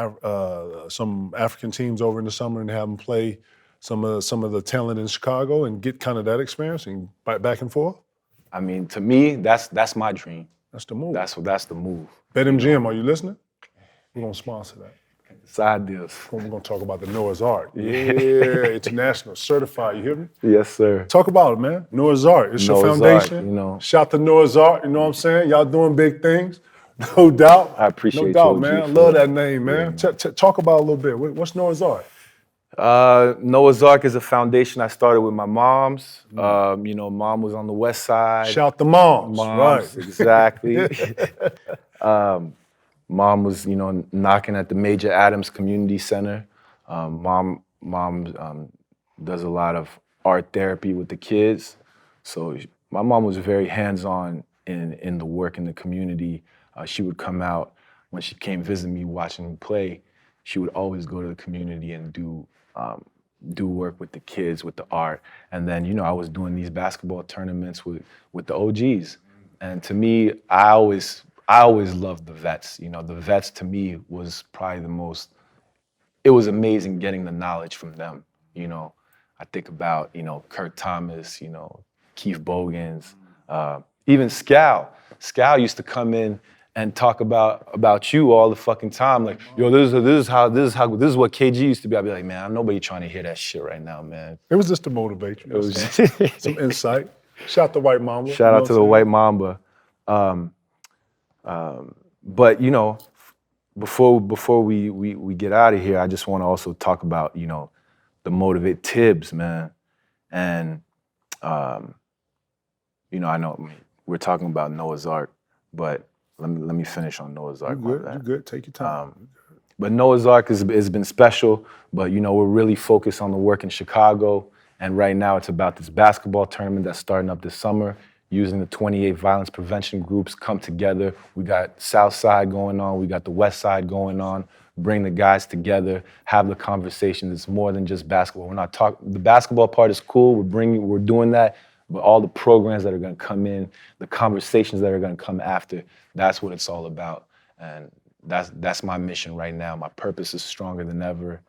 some African teams over in the summer and have them play some of the talent in Chicago and get kind of that experience and back and forth? I mean, to me, that's my dream. That's the move. That's the move. BetMGM, are you listening? We're gonna sponsor that. Side deals. We're gonna talk about the Noah's Ark. Yeah, international, certified. You hear me? Yes, sir. Talk about it, man. Noah's Ark. It's your Noah's foundation. Ark, you know. Shout to Noah's Ark. You know what I'm saying? Y'all doing big things. No doubt. I appreciate No doubt, you, man. OG, I love that name, man. Yeah. Talk about it a little bit. What's Noah's Ark? Noah's Ark is a foundation I started with my mom's. You know, mom was on the west side. Shout the moms. Right. Exactly. Mom was, you know, knocking at the Major Adams Community Center. Mom does a lot of art therapy with the kids. So my mom was very hands-on in the work in the community. She would come out when she came visit me, watching me play. She would always go to the community and do work with the kids, with the art. And then, you know, I was doing these basketball tournaments with the OGs. And to me, I always loved the vets. You know, the vets to me was probably it was amazing getting the knowledge from them. You know, I think about, you know, Kurt Thomas, you know, Keith Bogans, even Scal. Scal used to come in and talk about you all the fucking time. Like, yo, this is what KG used to be. I'd be like, man, nobody trying to hear that shit right now, man. It was just to motivate you. It was just some insight. Shout out to White Mamba. Shout out to the White Mamba. But you know, before we get out of here, I just want to also talk about, you know, the motivate Tibbs, man. And you know, I know we're talking about Noah's Ark, but let me finish on Noah's Ark. You good. Take your time. But Noah's Ark has been special, but you know, we're really focused on the work in Chicago. And right now it's about this basketball tournament that's starting up this summer, using the 28 violence prevention groups come together. We got South Side going on, we got the West Side going on. Bring the guys together, have the conversation. It's more than just basketball. We're not talking, the basketball part is cool, we're doing that, but all the programs that are gonna come in, the conversations that are gonna come after, that's what it's all about. And that's my mission right now. My purpose is stronger than ever.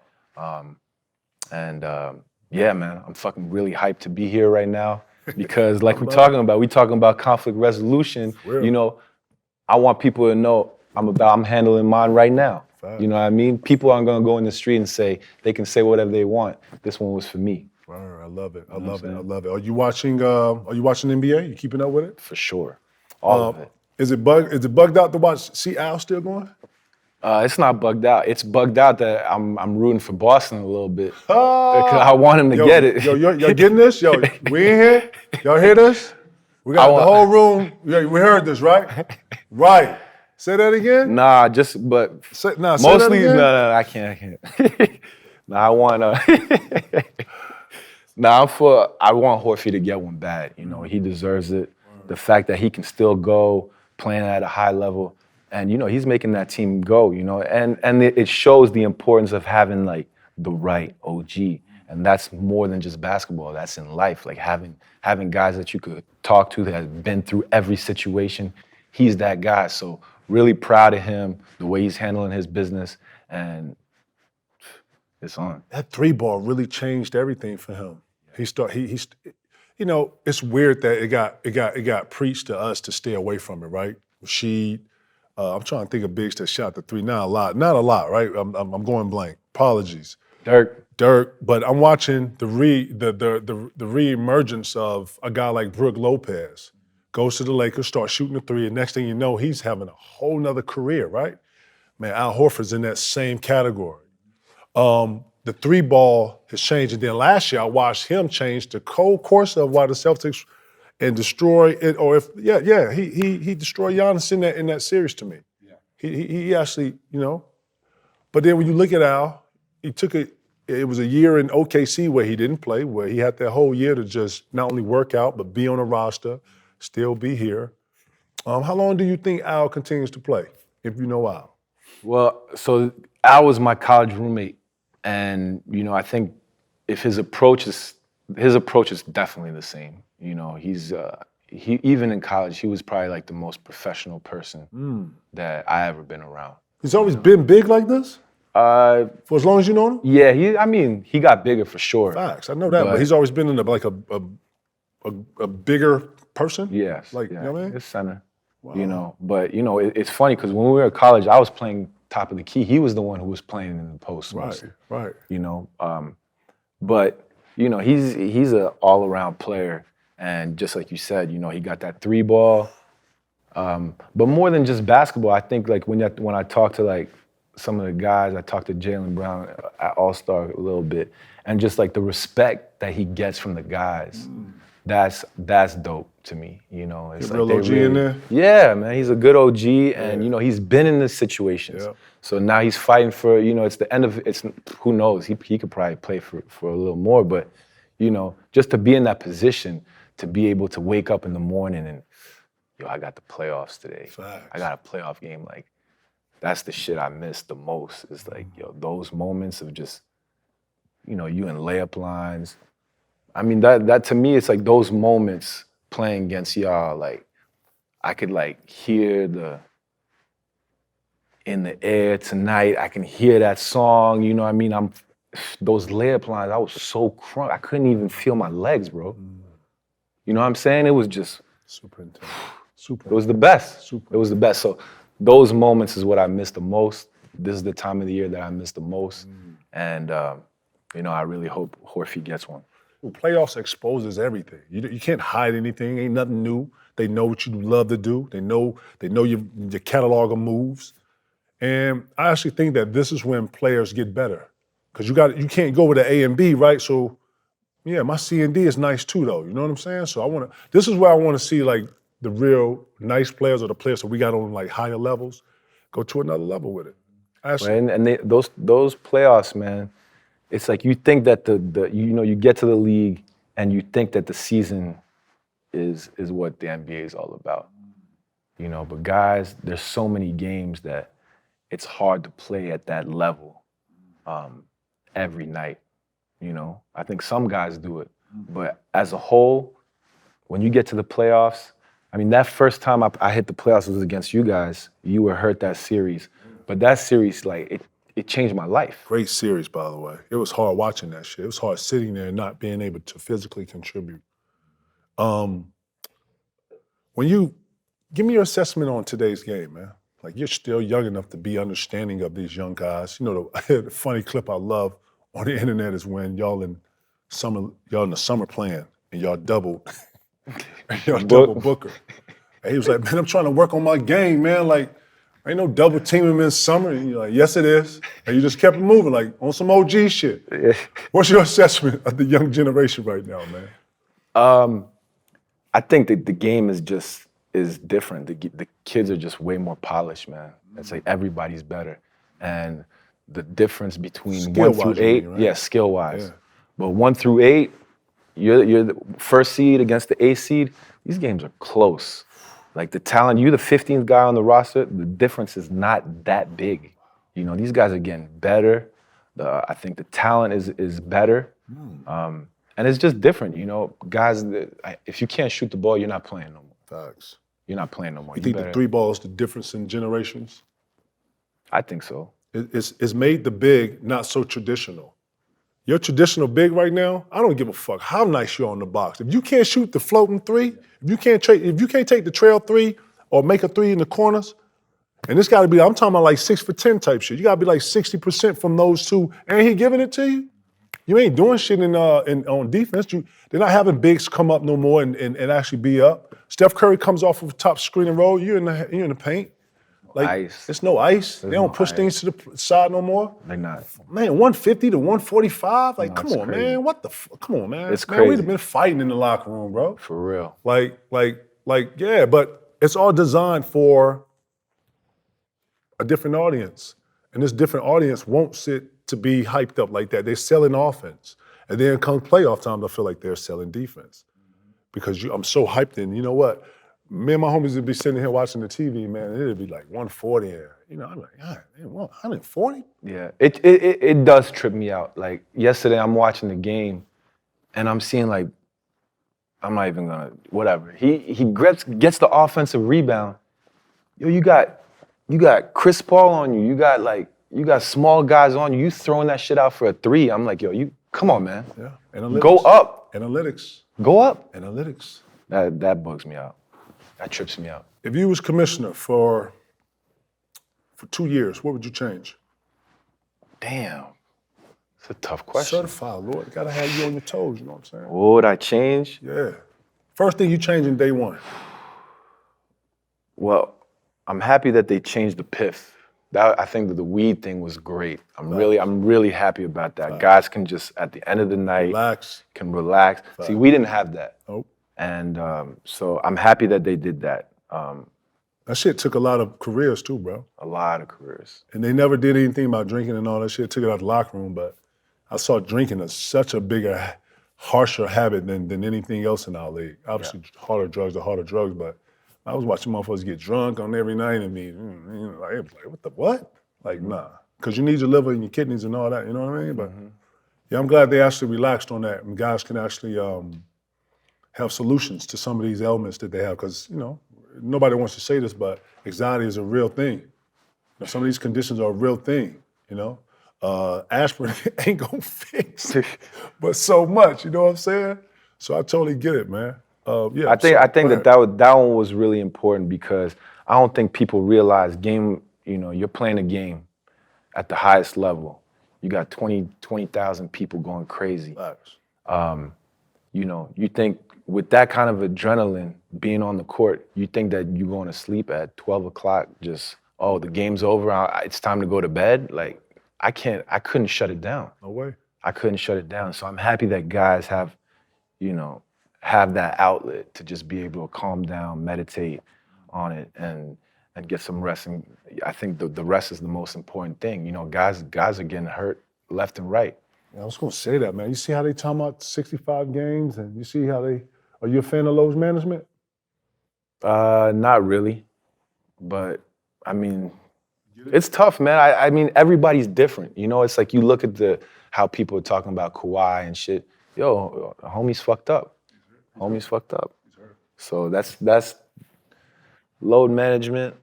Yeah, man, I'm fucking really hyped to be here right now because like we're talking about conflict resolution. You know, I want people to know I'm handling mine right now. You know what I mean? People aren't gonna go in the street and they can say whatever they want. This one was for me. I love it. I love it. Are you watching NBA? You keeping up with it? For sure. All of it. Is it bugged out to see Al still going? It's not bugged out. It's bugged out that I'm rooting for Boston a little bit. Because I want him to get it. Yo, y'all getting this? Yo, we in here? Y'all hear this? We got the whole room. We heard this, right? Right. Say that again? Nah, mostly, no, I can't. Nah, I want I want Horford to get one bad. You know, he deserves it. The fact that he can still go playing at a high level. And, he's making that team go, and it shows the importance of having, like, the right OG. And that's more than just basketball. That's in life, like having guys that you could talk to that have been through every situation. He's that guy. So really proud of him, the way he's handling his business, and it's on. That 3-ball really changed everything for him. It's weird that it got preached to us to stay away from it, right? Rashid, I'm trying to think of bigs that shot the 3. Not a lot, right? I'm going blank. Apologies. Dirk, but I'm watching the re-emergence of a guy like Brook Lopez. Goes to the Lakers, starts shooting the 3, and next thing you know, he's having a whole nother career, right? Man, Al Horford's in that same category. The 3-ball has changed, and then last year I watched him change the whole course of why the Celtics and destroy it, or he destroyed Giannis in that series to me. Yeah. He actually, but then when you look at Al, he took it. It was a year in OKC where he didn't play, where he had that whole year to just not only work out, but be on a roster, still be here. How long do you think Al continues to play, if you know Al? Well, so Al was my college roommate, and, I think if his approach is definitely the same. He even in college, he was probably like the most professional person that I ever been around. He's always been big like this? For as long as you know him? Yeah, he got bigger for sure. Facts, I know that, but he's always been in a bigger person? Yes. Like, yeah. You know what I mean? It's center. Wow. But it's funny because when we were at college, I was playing top of the key. He was the one who was playing in the post mostly. Right. But he's an all-around player, and just like you said, he got that 3-ball. But more than just basketball, I think like when I talk to like some of the guys, I talked to Jaylen Brown at All-Star a little bit, and just like the respect that he gets from the guys, that's dope to me. It's like real OG in there? Yeah, man, he's a good OG, and he's been in these situations. Yeah. So now he's fighting for, it's the end of it's. Who knows? He could probably play for a little more, but just to be in that position, to be able to wake up in the morning and I got the playoffs today. Facts. I got a playoff game. Like, that's the shit I miss the most. Is like, those moments of just, you in layup lines. I mean, that to me, it's like those moments playing against y'all. Like, I could like hear the in the air tonight. I can hear that song. You know what I mean? Those layup lines. I was so crunk. I couldn't even feel my legs, bro. You know what I'm saying? It was just super intense. It was the best. It was the best. So those moments is what I miss the most. This is the time of the year that I miss the most. And, I really hope Horford gets one. Well, playoffs exposes everything. You can't hide anything. Ain't nothing new. They know what you love to do. They know your catalog of moves. And I actually think that this is when players get better. Because you can't go with an A and B, right? So, yeah, my C and D is nice too, though. You know what I'm saying? So this is where I want to see like the real nice players or the players that we got on like higher levels go to another level with it. Right, and those playoffs, man, it's like you think that you get to the league and you think that the season is what the NBA is all about. But guys, there's so many games that it's hard to play at that level every night. I think some guys do it, but as a whole, when you get to the playoffs, I mean, that first time I hit the playoffs was against you guys. You were hurt that series, but that series, like, it changed my life. Great series, by the way. It was hard watching that shit. It was hard sitting there and not being able to physically contribute. When you give me your assessment on today's game, man. Like, you're still young enough to be understanding of these young guys. The funny clip I love on the internet is when y'all in the summer playing and y'all doubled Booker. And he was like, man, I'm trying to work on my game, man. Like, ain't no double teaming him in summer. And you're like, yes, it is. And you just kept it moving, like on some OG shit. Yeah. What's your assessment of the young generation right now, man? I think that the game is different. The kids are just way more polished, man. It's like everybody's better. And the difference between 1 through 8, right? Skill-wise. Yeah. But 1 through 8, you're the first seed against the 8th seed. These games are close. Like the talent, you're the 15th guy on the roster, the difference is not that big. You know, these guys are getting better. I think the talent is better. And it's just different, you know. Guys, if you can't shoot the ball, you're not playing no more. Facts. You're not playing no more. You think the 3 ball is the difference in generations? I think so. It's made the big not so traditional. Your traditional big right now, I don't give a fuck how nice you're on the box. If you can't shoot the floating 3, if you can't take the trail 3 or make a 3 in the corners, and it's got to be, I'm talking about like 6 for 10 type shit. You got to be like 60% from those 2, and he giving it to you. You ain't doing shit on defense. They're not having bigs come up no more and actually be up. Steph Curry comes off of a top screen and roll. You're in the paint. Like, ice. It's no ice. They don't no push ice. things to the side no more. They're not. Man, 150 to 145? Like, No, come it's on, crazy. man. What the fuck? Come on, man. It's Man, crazy. we'd have been fighting in the locker room, bro. For real. Like, yeah, but it's all designed for a different audience. And this different audience won't sit to be hyped up like that. They're selling offense. And then come playoff time, they'll feel like they're selling defense. Because I'm so hyped in, you know what? Me and my homies would be sitting here watching the TV, man, and it'd be like 140. And, you know, I'm like, God, damn, 140? Yeah, it does trip me out. Like yesterday, I'm watching the game, and I'm seeing like, I'm not even gonna, whatever. He gets the offensive rebound. Yo, you got Chris Paul on you. You got small guys on you. You throwing that shit out for a 3. I'm like, yo, come on, man. Yeah. Analytics. Go up. Analytics. Go up. Analytics. That bugs me out. That trips me out. If you was commissioner for 2 years, what would you change? Damn. It's a tough question. Certified, Lord. Gotta have you on your toes, you know what I'm saying? What would I change? Yeah. First thing you change in day 1. Well, I'm happy that they changed the PIF. I think that the weed thing was great. I'm really happy about that. Guys can just, at the end of the night, Relax. can relax. See, we didn't have that. Nope. And so I'm happy that they did that. That shit took a lot of careers too, bro. A lot of careers. And they never did anything about drinking and all that shit. Took it out of the locker room, but I saw drinking as such a bigger, harsher habit than anything else in our league. Obviously, harder drugs are harder drugs, but I was watching motherfuckers get drunk on every night and me, you know, like, it was like, what the what? Like, nah. Because you need your liver and your kidneys and all that, you know what I mean? But yeah, I'm glad they actually relaxed on that and guys can actually have solutions to some of these ailments that they have. Because, you know, nobody wants to say this, but anxiety is a real thing. You know, some of these conditions are a real thing, you know? Aspirin ain't gonna fix it, but so much, you know what I'm saying? So I totally get it, man. Yeah, I think that one was really important because I don't think people realize you're playing a game at the highest level. You got 20,000 people going crazy. You know, you think with that kind of adrenaline being on the court, you think that you're going to sleep at 12 o'clock, just, oh, the game's over, it's time to go to bed. Like, I couldn't shut it down. No way. I couldn't shut it down. So I'm happy that guys have that outlet to just be able to calm down, meditate on it, and get some rest. And I think the rest is the most important thing. You know, guys are getting hurt left and right. Yeah, I was gonna say that, man. You see how they talking about 65 games, and you see how are you a fan of load management? Not really, but I mean, it's tough, man. I mean, everybody's different. You know, it's like you look at how people are talking about Kawhi and shit. Yo, homie's fucked up. Homie's fucked up. So that's load management.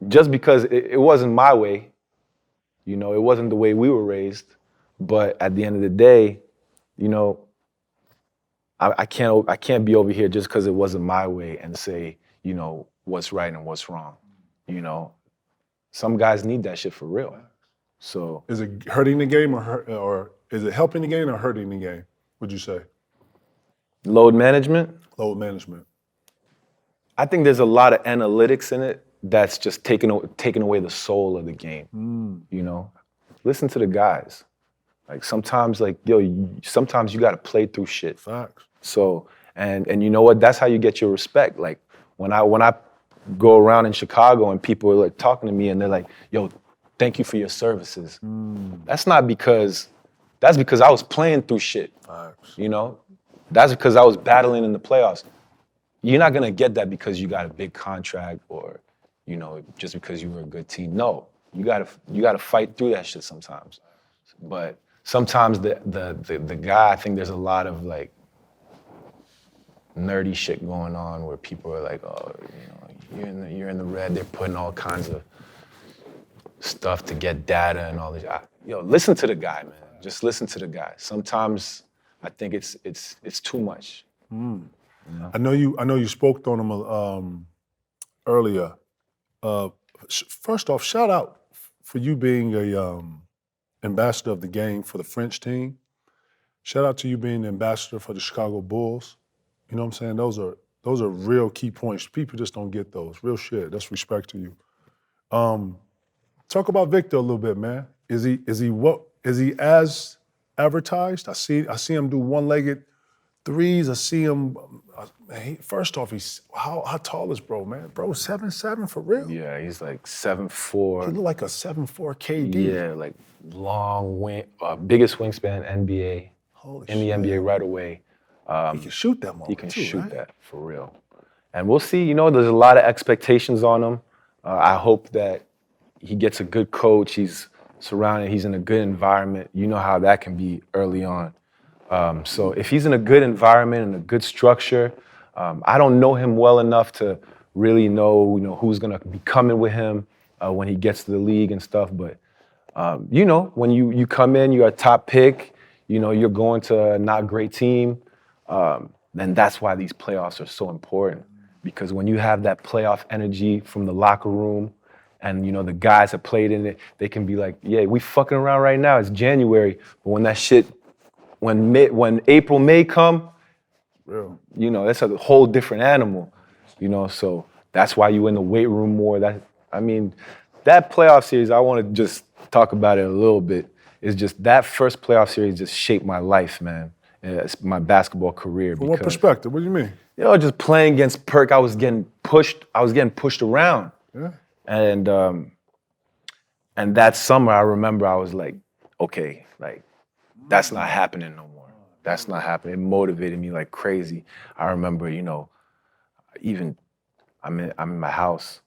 Just because it wasn't my way, you know, it wasn't the way we were raised. But at the end of the day, you know, I can't be over here just because it wasn't my way and say, you know, what's right and what's wrong. You know, some guys need that shit for real. So is it hurting the game or is it helping the game or hurting the game? Would you say? Load management? Load management. I think there's a lot of analytics in it that's just taking away the soul of the game. You know, listen to the guys. Like sometimes, sometimes you got to play through shit. Facts. So and you know what? That's how you get your respect. Like when I go around in Chicago and people are like talking to me and they're like, "Yo, thank you for your services." That's because I was playing through shit. Facts. You know, that's because I was battling in the playoffs. you're not gonna get that because you got a big contract or, you know, just because you were a good team. No, you gotta fight through that shit sometimes. But sometimes the guy, I think there's a lot of like nerdy shit going on where people are like, oh, you know, you're in the red. They're putting all kinds of stuff to get data and all this. Listen to the guy, man. Just listen to the guy. Sometimes I think it's too much. Mm. You know? I know you spoke on him earlier. First off, shout out for you being a ambassador of the game for the French team. Shout out to you being the ambassador for the Chicago Bulls. You know what I'm saying? Those are real key points. People just don't get those. Real shit. That's respect to you. Talk about Victor a little bit, man. Is he as advertised? I see him do one-legged threes. I see him. First off, how tall is bro, man? Bro, 7'7" for real? Yeah, he's like 7'4". He look like a 7'4" KD. Yeah, like long wing, biggest wingspan NBA. Holy in the shit. NBA right away. He can shoot that moment He can too, shoot right? that for real. And we'll see. You know, there's a lot of expectations on him. I hope that he gets a good coach. He's surrounded. He's in a good environment. You know how that can be early on. So if he's in a good environment and a good structure, I don't know him well enough to really know who's gonna be coming with him when he gets to the league and stuff. But when you come in, you're a top pick. You're going to a not great team. Then that's why these playoffs are so important. Because when you have that playoff energy from the locker room, and the guys that played in it, they can be like, yeah, we fucking around right now. It's January, but when that shit, when April, May come, Real. That's a whole different animal. So that's why you in the weight room more. That playoff series, I want to just talk about it a little bit. Is just that first playoff series just shaped my life, man. It's my basketball career. From what perspective? What do you mean? Just playing against Perk, I was getting pushed around. Yeah. And that summer, I remember I was like, okay, like that's not happening no more. That's not happening. It motivated me like crazy. I remember, even I'm in my house,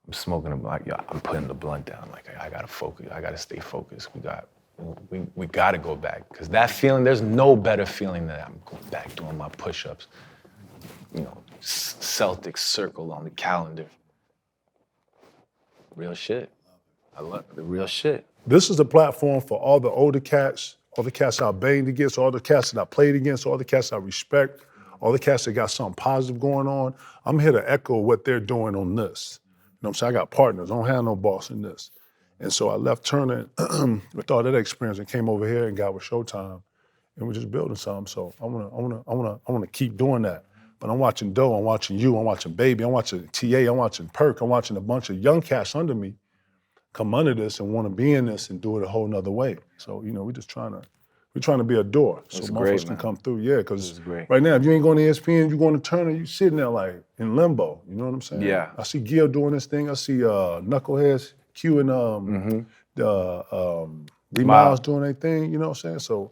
I'm smoking. I'm like, I'm putting the blunt down. Like I gotta focus. I gotta stay focused. We gotta go back because that feeling. There's no better feeling than I'm going back doing my push-ups. Celtics circle on the calendar. Real shit. I love the real shit. This is a platform for all the older cats, all the cats I banged against, all the cats that I played against, all the cats I respect, all the cats that got something positive going on. I'm here to echo what they're doing on this. You know what I'm saying? I got partners. I don't have no boss in this. And so I left Turner with all that experience and came over here and got with Showtime, and we're just building something. So I wanna keep doing that. But I'm watching Doe, I'm watching you, I'm watching Baby, I'm watching TA, I'm watching Perk, I'm watching a bunch of young cats under me come under this and want to be in this and do it a whole nother way. So, we're trying to be a door so motherfuckers can come through. Yeah, because right now, if you ain't going to ESPN, you're going to Turner, you sitting there like in limbo. You know what I'm saying? Yeah. I see Gil doing this thing. I see Knuckleheads, Q and D Miles doing their thing. You know what I'm saying? So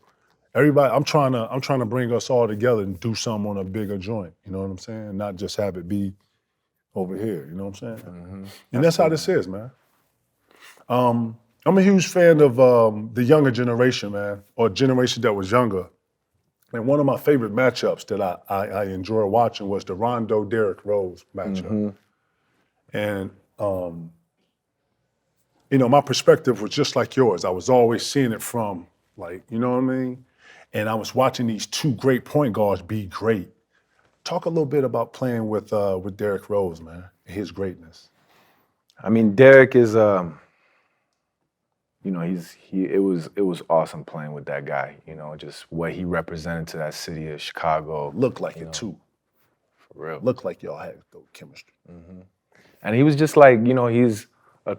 everybody, I'm trying to bring us all together and do something on a bigger joint. You know what I'm saying? Not just have it be over here. You know what I'm saying? Mm-hmm. And that's how this is, man. I'm a huge fan of the younger generation, man, or generation that was younger. And one of my favorite matchups that I enjoy watching was the Rondo Derrick Rose matchup. Mm-hmm. And my perspective was just like yours. I was always seeing it from like, you know what I mean? And I was watching these two great point guards be great. Talk a little bit about playing with Derrick Rose, man, and his greatness. I mean, Derrick is it was awesome playing with that guy. Just what he represented to that city of Chicago. Looked like it too. For real. Looked like y'all had good chemistry. Mm-hmm. And he was just like, he's a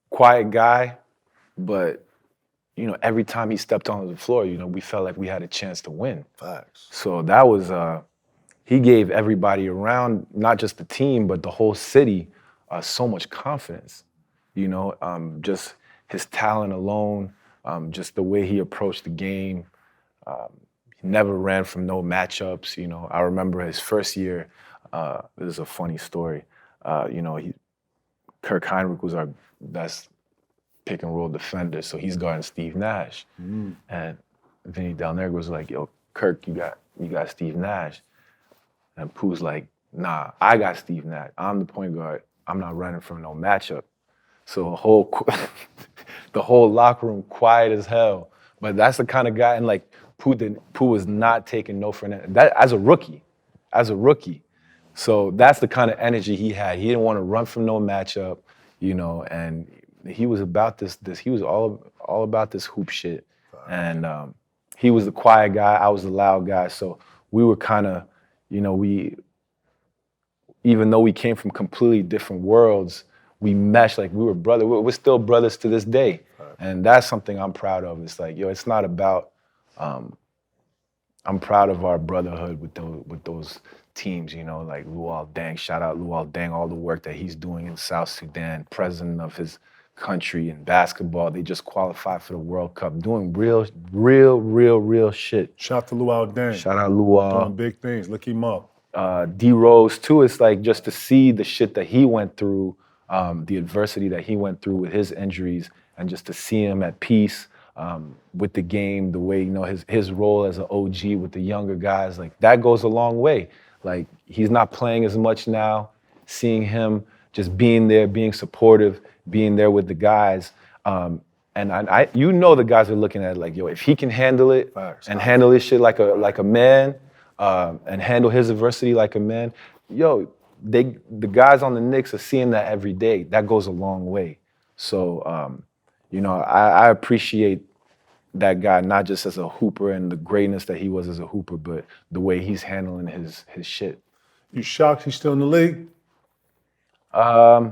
quiet guy, but every time he stepped onto the floor, we felt like we had a chance to win. Facts. So that was he gave everybody around, not just the team, but the whole city, so much confidence. Just his talent alone, just the way he approached the game. He never ran from no matchups. I remember his first year, this is a funny story. Kirk Heinrich was our best pick and roll defender, so he's guarding Steve Nash. And Vinny Del Negro was like, yo, Kirk, you got Steve Nash. And Pooh's like, nah, I got Steve Nash. I'm the point guard. I'm not running from no matchup. So the whole locker room quiet as hell. But that's the kind of guy, and like Pooh was not taking no for that as a rookie. So that's the kind of energy he had. He didn't want to run from no matchup, and he was about this he was all about this hoop shit. And he was the quiet guy, I was the loud guy. So we were kind of, even though we came from completely different worlds, we meshed like we were brothers. We're still brothers to this day. And that's something I'm proud of. It's like, it's not about, I'm proud of our brotherhood with those teams, like Luol Deng. Shout out Luol Deng, all the work that he's doing in South Sudan, president of his country in basketball. They just qualified for the World Cup, doing real shit. Shout out to Luol Deng. Shout out Luol. Doing big things. Look him up. D Rose too. It's like just to see the shit that he went through, the adversity that he went through with his injuries, and just to see him at peace with the game, the way his role as an OG with the younger guys, like that goes a long way. Like he's not playing as much now. Seeing him just being there, being supportive, being there with the guys, and I the guys are looking at it like, yo, if he can handle it and handle his shit like a man, and handle his adversity like a man, yo, the guys on the Knicks are seeing that every day. That goes a long way. So, I appreciate that guy, not just as a hooper and the greatness that he was as a hooper, but the way he's handling his shit. You shocked he's still in the league? Yeah,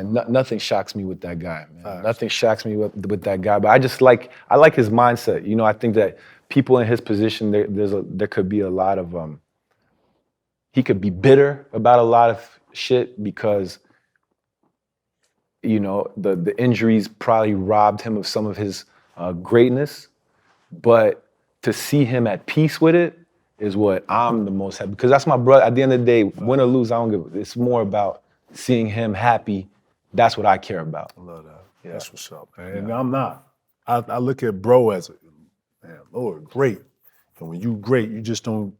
nothing shocks me with that guy, man. Nothing shocks me with that guy. But I like his mindset. I think that people in his position, there could be a lot of he could be bitter about a lot of shit because the injuries probably robbed him of some of his greatness. But to see him at peace with it is what I'm the most happy, because that's my brother. At the end of the day, win or lose, I don't give. It's more about seeing him happy. That's what I care about. I love that. Yeah. That's what's up, man. And I'm not. I look at bro as Lord, great. And when you great, you just don't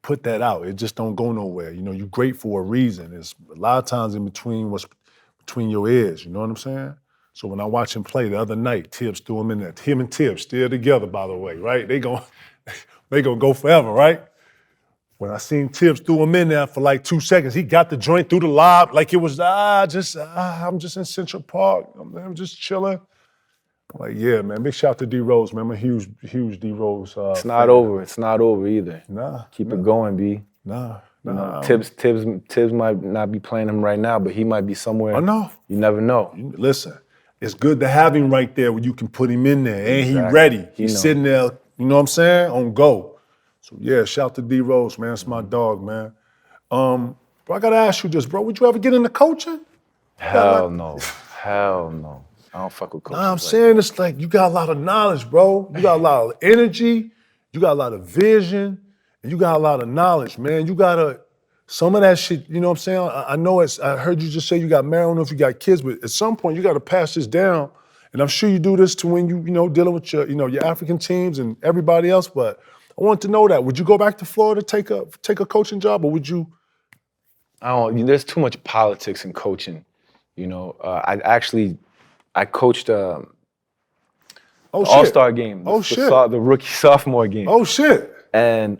put that out. It just don't go nowhere. You great for a reason. It's a lot of times in between what's between your ears. You know what I'm saying? So when I watch him play the other night, Tibbs threw him in there. Him and Tibbs still together, by the way, right? They gonna go forever, right? When I seen Tibbs threw him in there for like 2 seconds, he got the joint through the lob like it was, I'm just in Central Park. I'm just chilling. I'm like, yeah, man. Big shout out to D Rose, man. I'm a huge D Rose. It's not over. It's not over either. Nah. Keep it going, B. Nah. Tibbs might not be playing him right now, but he might be somewhere. I know. You never know. Listen, it's good to have him right there where you can put him in there. And he ready. He's sitting there, you know what I'm saying, on go. So yeah, shout out to D Rose, man. That's my dog, man. Bro, I gotta ask you this, bro. Would you ever get into coaching? Hell no. Hell no. I don't fuck with coaches. I'm saying it's like you got a lot of knowledge, bro. You got a lot of energy. You got a lot of vision. And you got a lot of knowledge, man. You gotta, some of that shit, you know what I'm saying? I know I heard you just say you got married. I don't know if you got kids, but at some point you gotta pass this down. And I'm sure you do this to when you dealing with your African teams and everybody else, but I want to know that. Would you go back to Florida, take a coaching job, or would you? There's too much politics in coaching. I coached All-Star game. The rookie sophomore game. Oh shit. And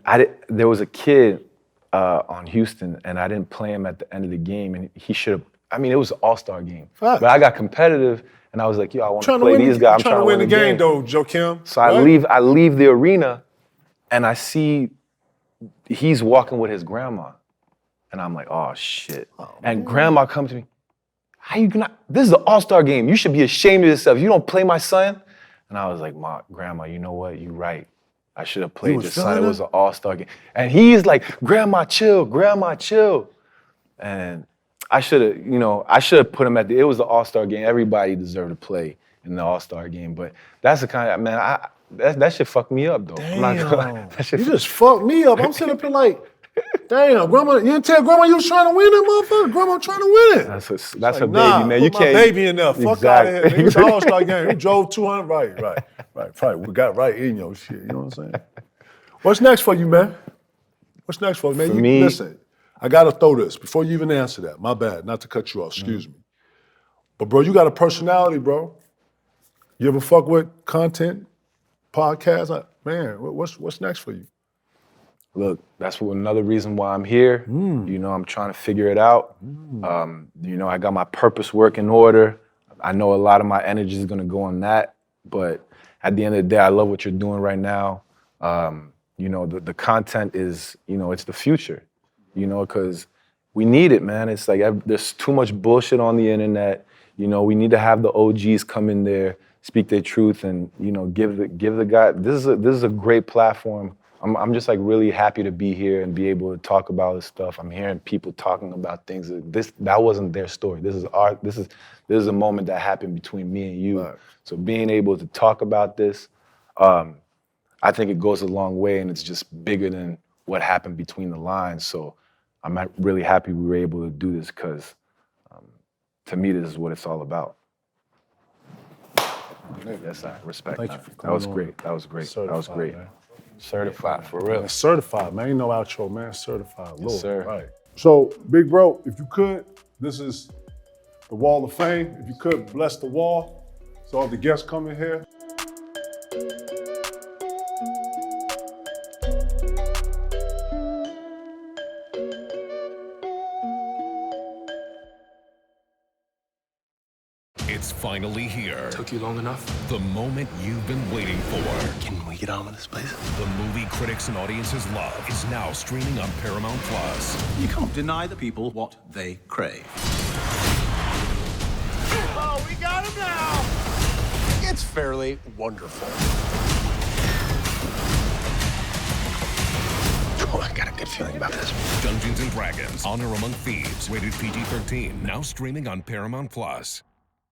there was a kid on Houston, and I didn't play him at the end of the game, and he should have. It was an All-Star game, but I got competitive, and I was like, yo, I want to play these guys. I'm trying to win the game, though, Joakim. So right? I leave the arena. And I see he's walking with his grandma. And I'm like, oh, shit. And grandma comes to me, how you gonna, this is an all-star game. You should be ashamed of yourself. You don't play my son? And I was like, grandma, you know what? You're right. I should have played your son. It was an all-star game. And he's like, grandma, chill. And I should have put him it was the all-star game. Everybody deserved to play in the all-star game. But that's the kind of, man, that shit fucked me up, though. Damn. You just fucked me up. I'm sitting up here like, Damn, grandma, you didn't tell grandma you was trying to win that motherfucker? Grandma trying to win it. That's Like, a baby, man. You put can't. my baby in there. Fuck out of here. Exactly. It was an all-star game. We drove 200. Right. Probably we got right in your shit. You know what I'm saying? What's next for you, man? What's next for you, man? For me- Listen, I got to throw this before you even answer that. My bad, not to cut you off. Excuse me. But, bro, you got a personality, bro. You ever fuck with content, podcasts? Man, what's next for you? Look, that's another reason why I'm here. You know, I'm trying to figure it out. You know, I got my purpose work in order. I know a lot of my energy is gonna go on that, but at the end of the day, I love what you're doing right now. You know, the content is, you know, it's the future, you know, because we need it, man. It's like there's too much bullshit on the internet. You know, we need to have the OGs come in there, speak their truth, and, you know, give the guy, this is a great platform. I'm just like really happy to be here and be able to talk about this stuff. I'm hearing people talking about things that wasn't their story. This is a moment that happened between me and you. Right. So being able to talk about this, I think it goes a long way, and it's just bigger than what happened between the lines. So I'm really happy we were able to do this because to me, this is what it's all about. Yes, I respect that. That was great. That was great. That was great. Man. Certified, for real. Man, certified, man. Ain't no outro, man. Certified. Yes, Lord. sir. Right. So, big bro, if you could, this is the Wall of Fame. If you could, bless the wall. So all the guests come in here. It's finally here. Took you long enough? The moment you've been waiting for. Can we get on with this, please? The movie critics and audiences love is now streaming on Paramount Plus. You can't deny the people what they crave. Oh, we got him now! It's fairly wonderful. Oh, I got a good feeling about this. Dungeons & Dragons: Honor Among Thieves, rated PG-13, now streaming on Paramount Plus.